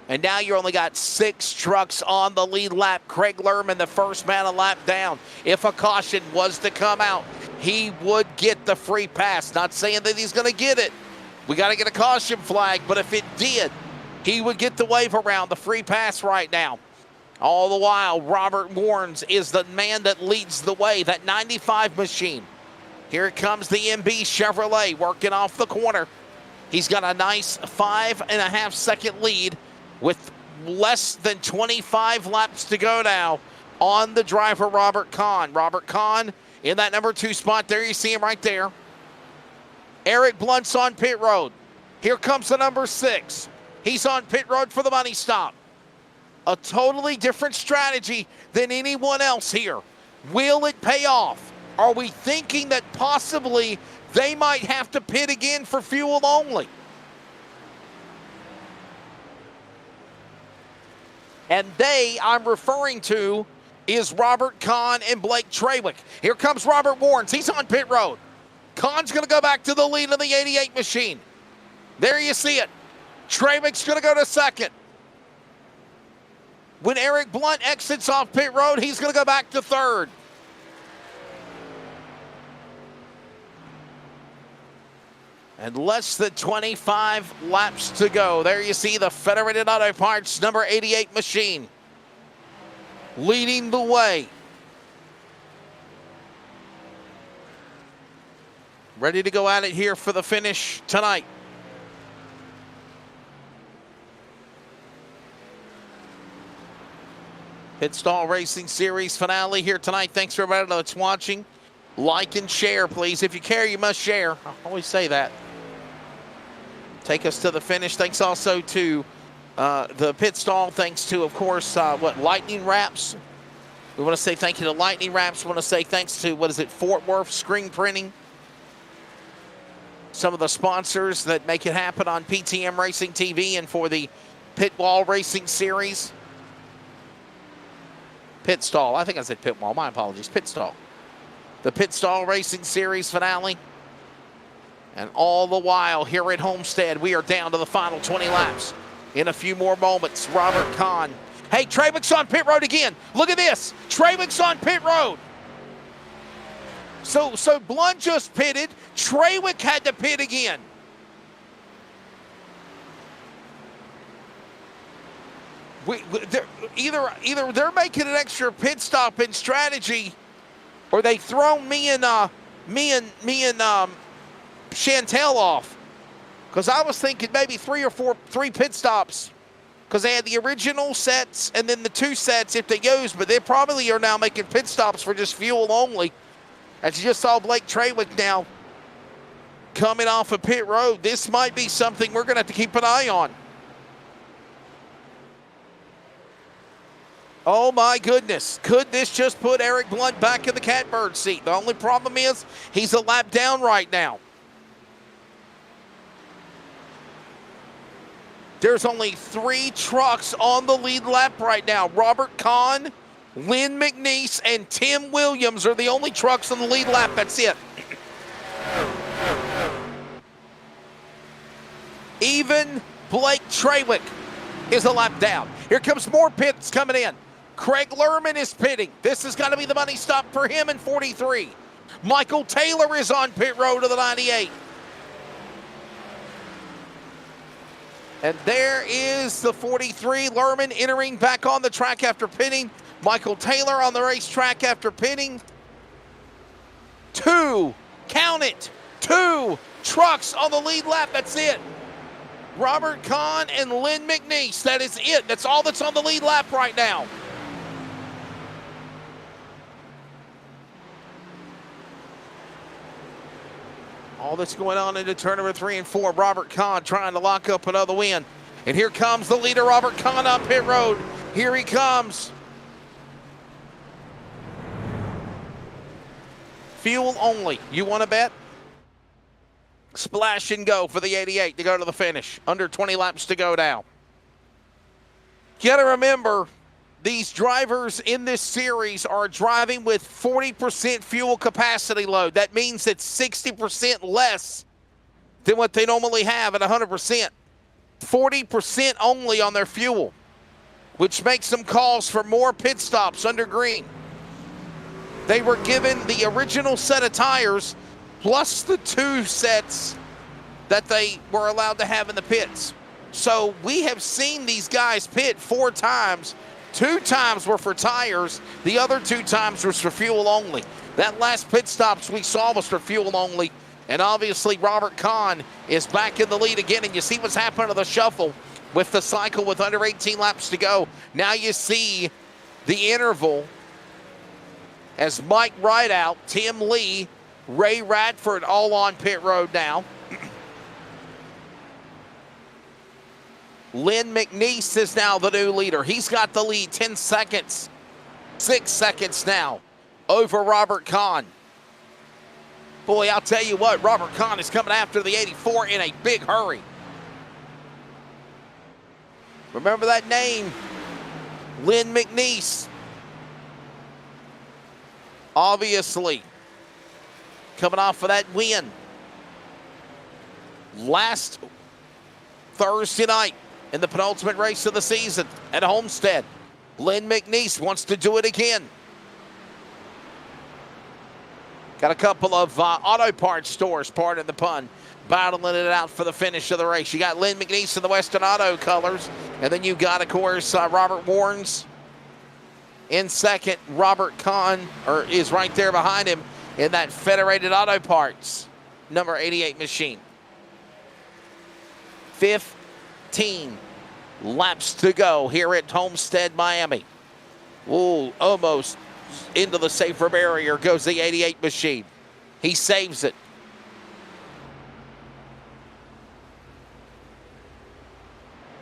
And now you only got 6 trucks on the lead lap. Craig Lerman, the first man a lap down. If a caution was to come out, he would get the free pass. Not saying that he's going to get it. We got to get a caution flag, but if it did, he would get the wave around, the free pass right now. All the while, Robert Warnes is the man that leads the way, that 95 machine. Here comes the MB Chevrolet working off the corner. He's got a nice 5.5 second lead with less than 25 laps to go now on the driver, Robert Kahn. Robert Kahn in that number 2 spot. There you see him right there. Eric Blunt's on pit road. Here comes the number 6. He's on pit road for the money stop. A totally different strategy than anyone else here. Will it pay off? Are we thinking that possibly they might have to pit again for fuel only? And they, I'm referring to, is Robert Kahn and Blake Trawick. Here comes Robert Warrens. He's on pit road. Kahn's going to go back to the lead of the 88 machine. There you see it. Trawick's going to go to second. When Eric Blunt exits off pit road, he's going to go back to third. And less than 25 laps to go. There you see the Federated Auto Parts number 88 machine leading the way. Ready to go at it here for the finish tonight. Pit Stall Racing Series finale here tonight. Thanks for everybody that's watching. Like and share, please. If you care, you must share. I always say that. Take us to the finish. Thanks also to the Pit Stall. Thanks to, of course, Lightning Wraps. We want to say thank you to Lightning Wraps. We want to say thanks to, Fort Worth Screen Printing. Some of the sponsors that make it happen on PTM Racing TV and for the Pit Wall Racing Series. Pit Stall. I think I said Pit Wall. My apologies. Pit Stall. The Pit Stall Racing Series finale. And all the while here at Homestead, we are down to the final 20 laps. In a few more moments, Robert Kahn. Hey, Trawick's on pit road again. Look at this. Trawick's on pit road. So Blunt just pitted. Trawick had to pit again. Either they're making an extra pit stop in strategy, or they thrown me and Chantel off, because I was thinking maybe three pit stops, because they had the original sets and then the 2 sets if they used, but they probably are now making pit stops for just fuel only. As you just saw Blake Trawick now coming off of pit road. This might be something we're going to have to keep an eye on. Oh my goodness. Could this just put Eric Blunt back in the catbird seat? The only problem is he's a lap down right now. There's only 3 trucks on the lead lap right now. Robert Kahn, Lynn McNeese, and Tim Williams are the only trucks on the lead lap. That's it. Even Blake Trawick is a lap down. Here comes more pits coming in. Craig Lerman is pitting. This is going to be the money stop for him in 43. Michael Taylor is on pit road to the 98. And there is the 43. Lerman entering back on the track after pitting. Michael Taylor on the racetrack after pitting. 2, count it, 2 trucks on the lead lap. That's it. Robert Kahn and Lynn McNeese. That is it. That's all that's on the lead lap right now. All that's going on into turn number 3 and 4. Robert Kahn trying to lock up another win. And here comes the leader, Robert Kahn, up pit road. Here he comes. Fuel only. You want to bet? Splash and go for the 88 to go to the finish. Under 20 laps to go now. You got to remember, these drivers in this series are driving with 40% fuel capacity load. That means it's 60% less than what they normally have at 100%. 40% only on their fuel, which makes them calls for more pit stops under green. They were given the original set of tires plus the 2 sets that they were allowed to have in the pits. So we have seen these guys pit 4 times. 2 times were for tires. The other 2 times was for fuel only. That last pit stops we saw was for fuel only. And obviously Robert Kahn is back in the lead again, and you see what's happened to the shuffle with the cycle with under 18 laps to go. Now you see the interval as Mike Rideout, Tim Lee, Ray Radford all on pit road now. Lynn McNeese is now the new leader. He's got the lead, 10 seconds, 6 seconds now over Robert Kahn. Boy, I'll tell you what, Robert Kahn is coming after the 84 in a big hurry. Remember that name, Lynn McNeese. Obviously, coming off of that win last Thursday night in the penultimate race of the season at Homestead. Lynn McNeese wants to do it again. Got a couple of auto parts stores, pardon the pun, battling it out for the finish of the race. You got Lynn McNeese in the Western Auto colors, and then you got, of course, Robert Warnes in second. Robert Kahn is right there behind him in that Federated Auto Parts number 88 machine. 15 laps to go here at Homestead, Miami. Ooh, almost into the safer barrier goes the 88 machine. He saves it.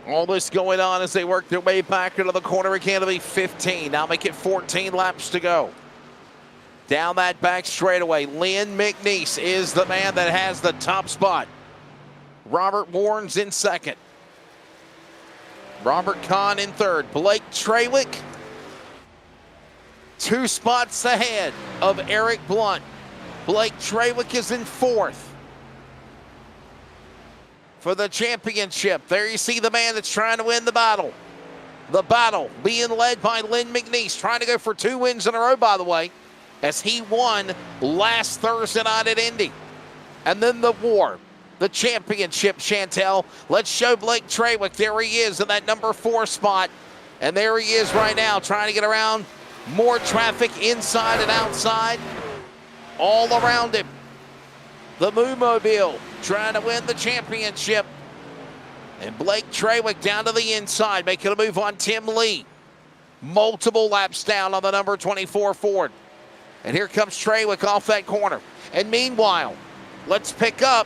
All this going on as they work their way back into the corner again to be 15. Now make it 14 laps to go. Down that back straightaway, Lynn McNeese is the man that has the top spot. Robert Warnes in second. Robert Kahn in third. Blake Trawick 2 spots ahead of Eric Blunt. Blake Trawick is in fourth for the championship. There you see the man that's trying to win the battle. The battle being led by Lynn McNeese, trying to go for 2 wins in a row, by the way, as he won last Thursday night at Indy. And then the war, the championship, Chantel. Let's show Blake Trawick. There he is in that number 4 spot. And there he is right now trying to get around more traffic inside and outside all around him. The Moo-Mobile trying to win the championship. And Blake Trawick down to the inside, making a move on Tim Lee. Multiple laps down on the number 24 Ford. And here comes Trawick off that corner. And meanwhile, let's pick up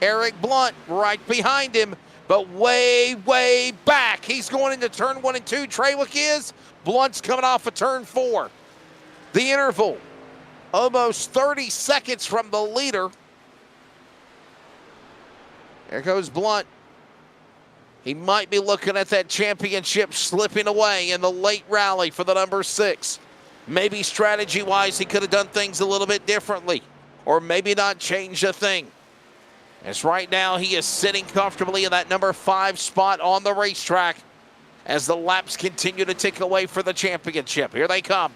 Eric Blunt right behind him, but way, way back. He's going into turn 1 and 2. Trawick is. Blunt's coming off of turn 4. The interval, almost 30 seconds from the leader. There goes Blunt. He might be looking at that championship slipping away in the late rally for the number 6. Maybe strategy-wise, he could have done things a little bit differently, or maybe not changed a thing. As right now, he is sitting comfortably in that number 5 spot on the racetrack as the laps continue to tick away for the championship. Here they come.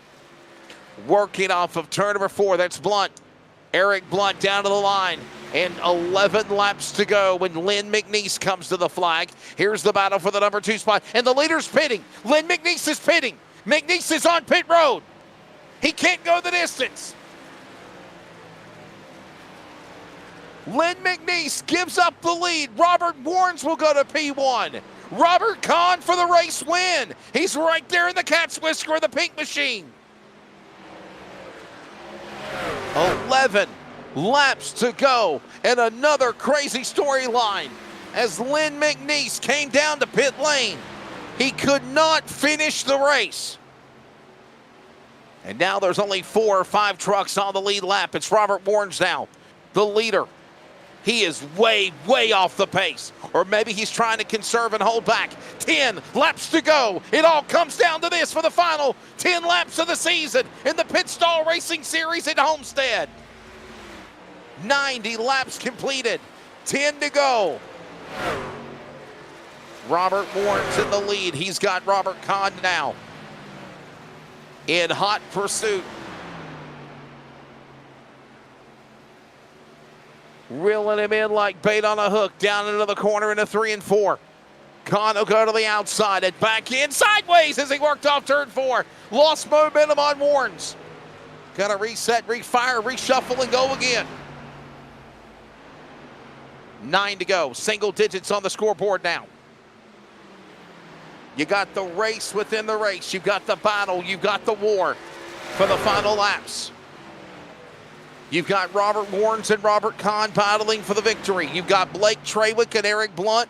Working off of turn number 4, that's Blunt. Eric Blunt down to the line. And 11 laps to go when Lynn McNeese comes to the flag. Here's the battle for the number 2 spot. And the leader's pitting. Lynn McNeese is pitting. McNeese is on pit road. He can't go the distance. Lynn McNeese gives up the lead. Robert Warnes will go to P1. Robert Kahn for the race win. He's right there in the cat's whisker of the pink machine. 11 laps to go, and another crazy storyline as Lynn McNeese came down to pit lane. He could not finish the race. And now there's only 4 or 5 trucks on the lead lap. It's Robert Warnes now, the leader. He is way, way off the pace. Or maybe he's trying to conserve and hold back. 10 laps to go. It all comes down to this for the final 10 laps of the season in the Pit Stall Racing Series at Homestead. 90 laps completed. 10 to go. Robert Warnes in the lead. He's got Robert Kahn now in hot pursuit. Reeling him in like bait on a hook down into the corner into 3 and 4. Kahn will go to the outside and back in sideways as he worked off turn 4. Lost momentum on Warnes. Got to reset, refire, reshuffle, and go again. 9 to go. Single digits on the scoreboard now. You got the race within the race. You've got the battle. You've got the war for the final laps. You've got Robert Warnes and Robert Kahn battling for the victory. You've got Blake Trawick and Eric Blunt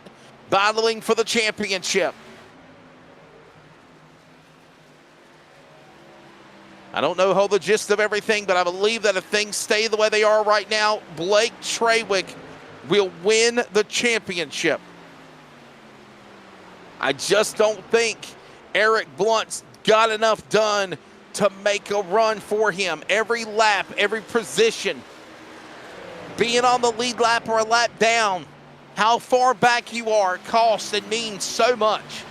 battling for the championship. I don't know the gist of everything, but I believe that if things stay the way they are right now, Blake Trawick will win the championship. I just don't think Eric Blunt's got enough done to make a run for him. Every lap, every position, being on the lead lap or a lap down, how far back you are costs and means so much.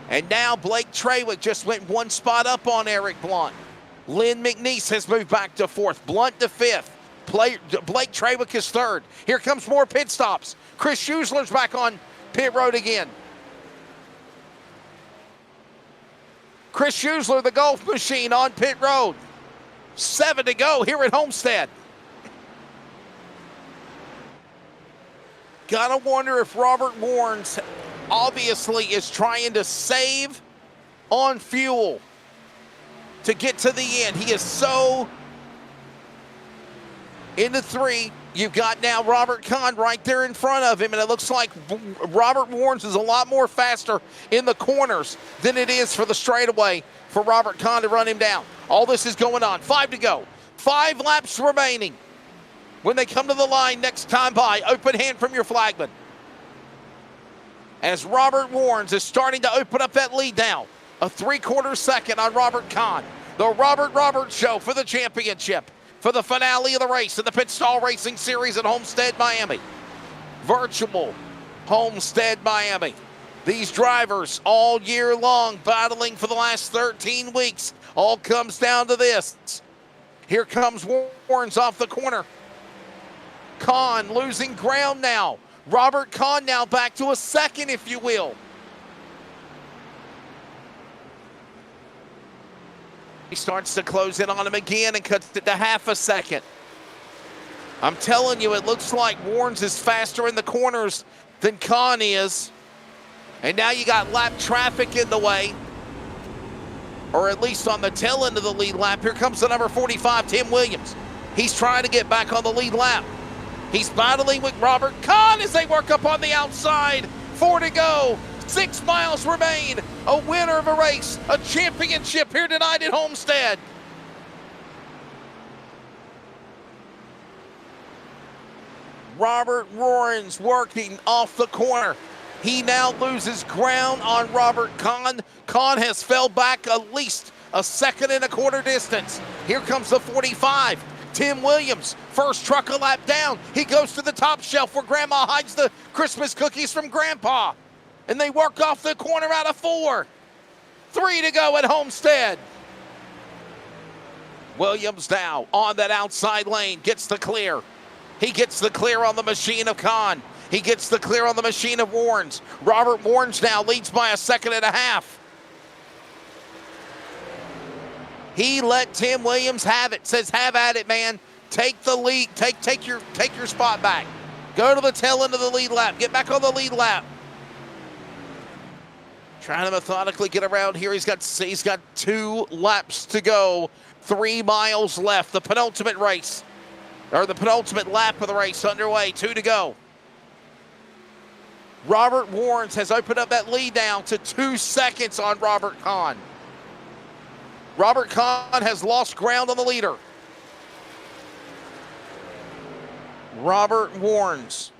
And now Blake Trawick just went one spot up on Eric Blunt. Lynn McNeese has moved back to 4th, Blunt to 5th. Blake Trawick is 3rd. Here comes more pit stops. Chris Schusler's back on pit road again. Chris Schusler, the Golf Machine, on pit road. 7 to go here at Homestead. Gotta wonder if Robert Warnes obviously is trying to save on fuel to get to the end. He is so into 3. You've got now Robert Kahn right there in front of him, and it looks like Robert Warnes is a lot more faster in the corners than it is for the straightaway for Robert Kahn to run him down. All this is going on. 5 to go. 5 laps remaining. When they come to the line next time by, open hand from your flagman. As Robert Warnes is starting to open up that lead now. A 3/4 second on Robert Kahn. The Robert Show for the championship. For the finale of the race in the Pit Stall Racing Series at Homestead, Miami. Virtual Homestead, Miami. These drivers all year long battling for the last 13 weeks. All comes down to this. Here comes Warnes off the corner. Kahn losing ground now. Robert Kahn now back to a second, if you will. He starts to close in on him again and cuts it to half a second. I'm telling you, it looks like Warnes is faster in the corners than Kahn is. And now you got lap traffic in the way, or at least on the tail end of the lead lap. Here comes the number 45, Tim Williams. He's trying to get back on the lead lap. He's battling with Robert Kahn as they work up on the outside. 4 to go. 6 miles remain. A winner of a race, a championship here tonight at Homestead. Robert Warnes working off the corner. He now loses ground on Robert Kahn. Kahn has fell back at least a 1.25 distance. Here comes the 45. Tim Williams, first truck a lap down. He goes to the top shelf where Grandma hides the Christmas cookies from Grandpa. And they work off the corner out of 4. 3 to go at Homestead. Williams now on that outside lane, gets the clear. He gets the clear on the machine of Kahn. He gets the clear on the machine of Warnes. Robert Warnes now leads by a 1.5 seconds. He let Tim Williams have it. Says, have at it, man. Take the lead. Take your spot back. Go to the tail end of the lead lap. Get back on the lead lap. Trying to methodically get around here. He's got 2 laps to go. 3 miles left. The penultimate race, or the penultimate lap of the race underway. 2 to go. Robert Warnes has opened up that lead down to 2 seconds on Robert Kahn. Robert Kahn has lost ground on the leader. Robert Warnes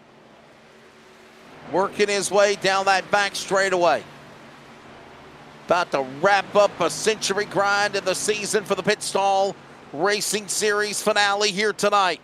working his way down that back straightaway. About to wrap up a century grind in the season for the Pit Stall Racing Series finale here tonight.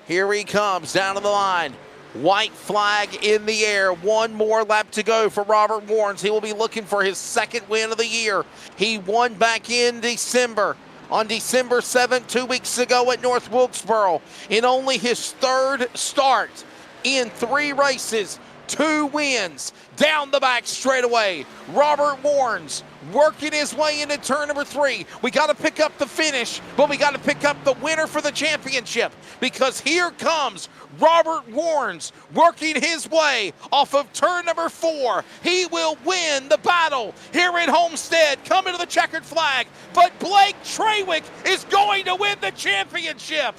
Here he comes down to the line. White flag in the air. 1 more lap to go for Robert Warnes. He will be looking for his 2nd win of the year. He won back in December. On December 7th, 2 weeks ago at North Wilkesboro. In only his 3rd start in 3 races, 2 wins down the back straightaway. Robert Warnes working his way into turn number 3. We got to pick up the finish, but we got to pick up the winner for the championship, because here comes Robert Warnes working his way off of turn number 4. He will win the battle here at Homestead, coming to the checkered flag, but Blake Trawick is going to win the championship.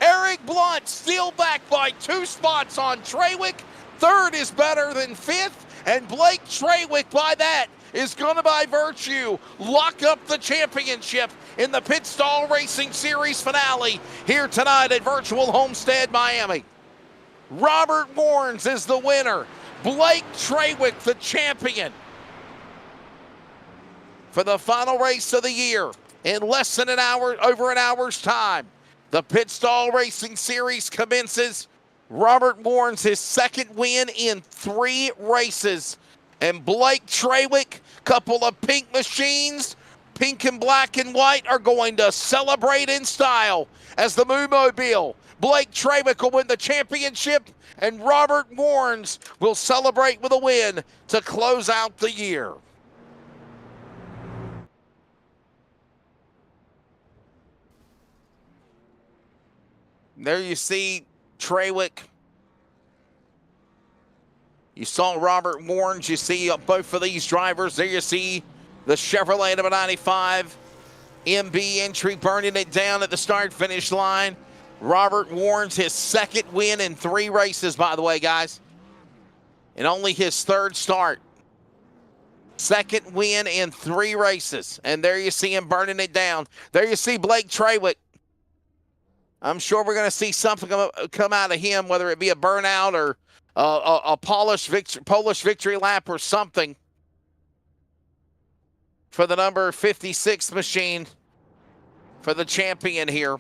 Eric Blunt still back by 2 spots on Trawick. 3rd is better than 5th, and Blake Trawick by that is going to, by virtue, lock up the championship in the Pit Stall Racing Series finale here tonight at Virtual Homestead Miami. Robert Warnes is the winner. Blake Trawick the champion. For the final race of the year, in less than an hour, over an hour's time, the Pit Stall Racing Series commences. Robert Warnes, his 2nd win in 3 races. And Blake Trawick, couple of pink machines, pink and black and white, are going to celebrate in style as the Moo-Mobile. Blake Trawick will win the championship, and Robert Warnes will celebrate with a win to close out the year. There you see Trawick. You saw Robert Warnes. You see both of these drivers. There you see the Chevrolet number 95 MB entry burning it down at the start-finish line. Robert Warnes, his 2nd win in 3 races, by the way, guys. And only his 3rd start. 2nd win in 3 races. And there you see him burning it down. There you see Blake Trawick. I'm sure we're going to see something come out of him, whether it be a burnout or a Polish victory lap or something, for the number 56 machine for the champion here.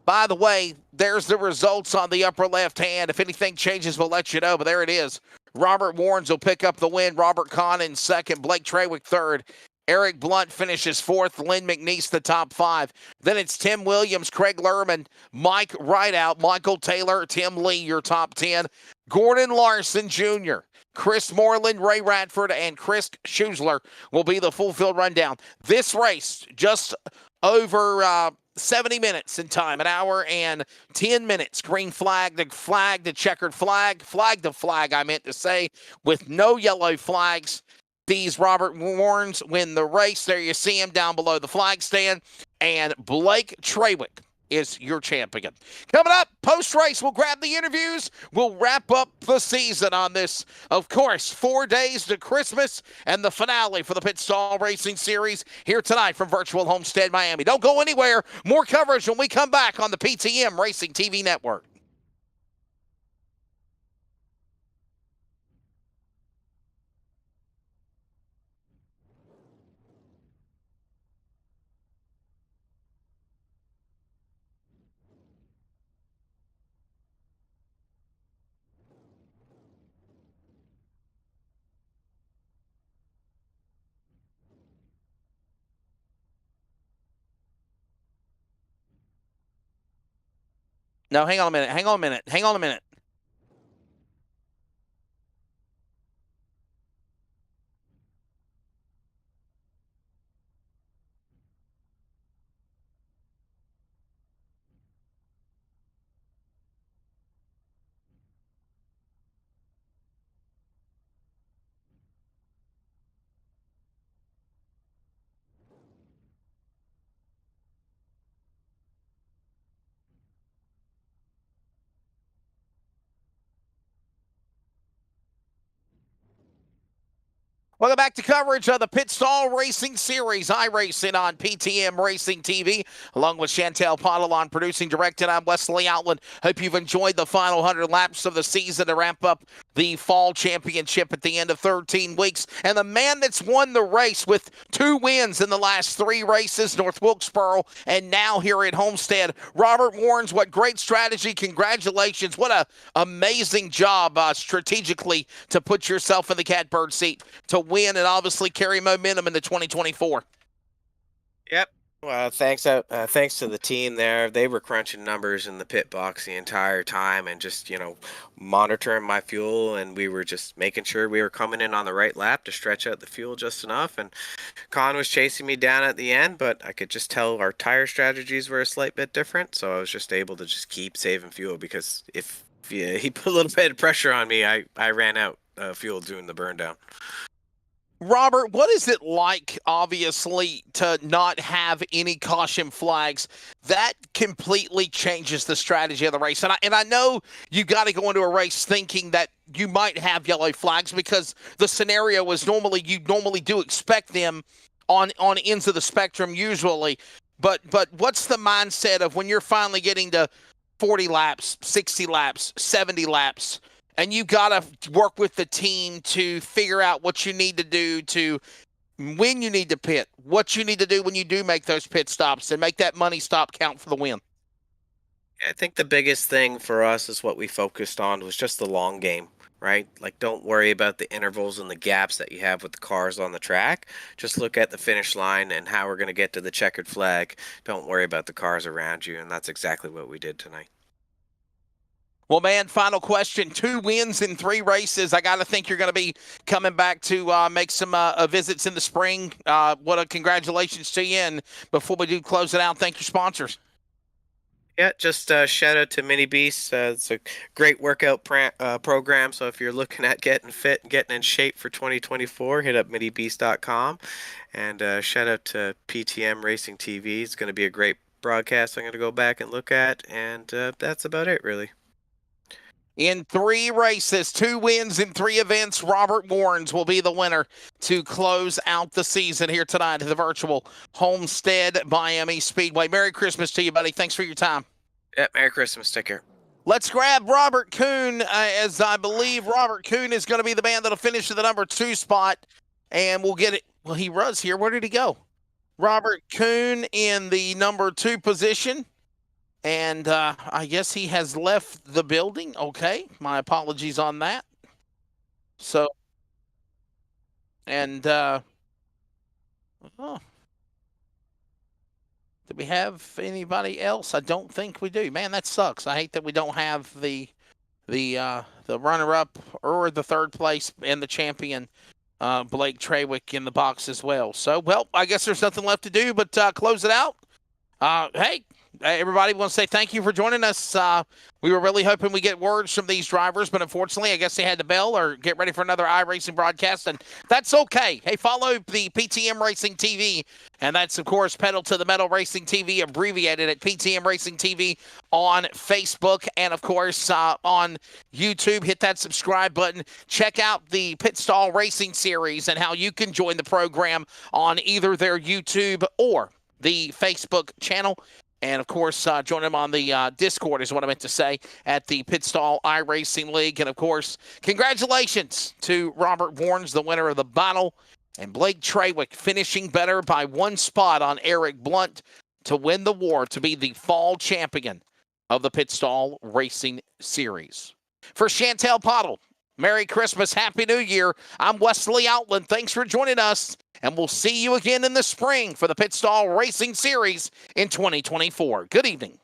By the way, there's the results on the upper left hand. If anything changes, we'll let you know, but there it is. Robert Warnes will pick up the win. Robert Kahn in 2nd. Blake Trawick 3rd. Eric Blunt finishes 4th. Lynn McNeese the top 5. Then it's Tim Williams, Craig Lerman, Mike Rideout, Michael Taylor, Tim Lee, your top 10. Gordon Larson Jr., Chris Moreland, Ray Radford, and Chris Schusler will be the full field rundown. This race just over 70 minutes in time, an hour and 10 minutes. Green flag to checkered flag, flag to flag, I meant to say, with no yellow flags. These Robert Warnes win the race. There you see him down below the flag stand. And Blake Trawick is your champion. Coming up, post-race, we'll grab the interviews. We'll wrap up the season on this, of course, 4 days to Christmas and the finale for the Pit Stall Racing Series here tonight from Virtual Homestead Miami. Don't go anywhere. More coverage when we come back on the PTM Racing TV Network. No, hang on a minute. Hang on a minute. Hang on a minute. Welcome back to coverage of the Pit Stall Racing Series. iRacing on PTM Racing TV, along with Chantel Padalon, producing, directed. I'm Wesley Outland. Hope you've enjoyed the final 100 laps of the season to wrap up the fall championship at the end of 13 weeks. And the man that's won the race with 2 wins in the last 3 races, North Wilkesboro, and now here at Homestead, Robert Warnes. What great strategy. Congratulations. What a amazing job strategically to put yourself in the catbird seat to win and obviously carry momentum into 2024. Yep. Well, thanks to the team there. They were crunching numbers in the pit box the entire time and just, monitoring my fuel. And we were just making sure we were coming in on the right lap to stretch out the fuel just enough. And Con was chasing me down at the end, but I could just tell our tire strategies were a slight bit different. So I was just able to just keep saving fuel because if he put a little bit of pressure on me, I ran out fuel doing the burn down. Robert, what is it like, obviously, to not have any caution flags? That completely changes the strategy of the race. And I know you got to go into a race thinking that you might have yellow flags because the scenario is you normally do expect them on ends of the spectrum usually. But what's the mindset of when you're finally getting to 40 laps, 60 laps, 70 laps? And you got to work with the team to figure out what you need to do to when you need to pit, what you need to do when you do make those pit stops and make that money stop count for the win. I think the biggest thing for us is what we focused on was just the long game, right? Like, don't worry about the intervals and the gaps that you have with the cars on the track. Just look at the finish line and how we're going to get to the checkered flag. Don't worry about the cars around you. And that's exactly what we did tonight. Well, man, final question. 2 wins in 3 races. I got to think you're going to be coming back to make some visits in the spring. What a congratulations to you. And before we do close it out, thank your sponsors. Yeah, just shout out to Mini Beast. It's a great workout program. So if you're looking at getting fit and getting in shape for 2024, hit up minibeast.com. And shout out to PTM Racing TV. It's going to be a great broadcast I'm going to go back and look at. And that's about it, really. In 3 races, 2 wins in 3 events, Robert Warrens will be the winner to close out the season here tonight at the virtual Homestead Miami Speedway. Merry Christmas to you, buddy. Thanks for your time. Yeah, Merry Christmas. Take care. Let's grab Robert Kuhn, as I believe Robert Kuhn is going to be the man that'll finish at the number 2 spot, and we'll get it. Well, he runs here. Where did he go? Robert Kuhn in the number 2 position. And I guess he has left the building. Okay, my apologies on that. So, and oh, do we have anybody else? I don't think we do. Man, that sucks. I hate that we don't have the runner-up or the 3rd place and the champion, Blake Trawick, in the box as well. So, well, I guess there's nothing left to do but close it out. Hey, everybody, want to say thank you for joining us. We were really hoping we get words from these drivers, but unfortunately, I guess they had to bail or get ready for another iRacing broadcast, and that's okay. Hey, follow the PTM Racing TV, and that's, of course, Pedal to the Metal Racing TV, abbreviated at PTM Racing TV on Facebook, and, of course, on YouTube. Hit that subscribe button. Check out the Pit Stall Racing Series and how you can join the program on either their YouTube or the Facebook channel. And, of course, join them on the Discord is what I meant to say at the Pit Stall iRacing League. And, of course, congratulations to Robert Warrens, the winner of the battle, and Blake Trawick finishing better by 1 spot on Eric Blunt to win the war to be the fall champion of the Pit Stall Racing Series. For Chantel Pottle, Merry Christmas, Happy New Year. I'm Wesley Outland. Thanks for joining us, and we'll see you again in the spring for the Pit Stall Racing Series in 2024. Good evening.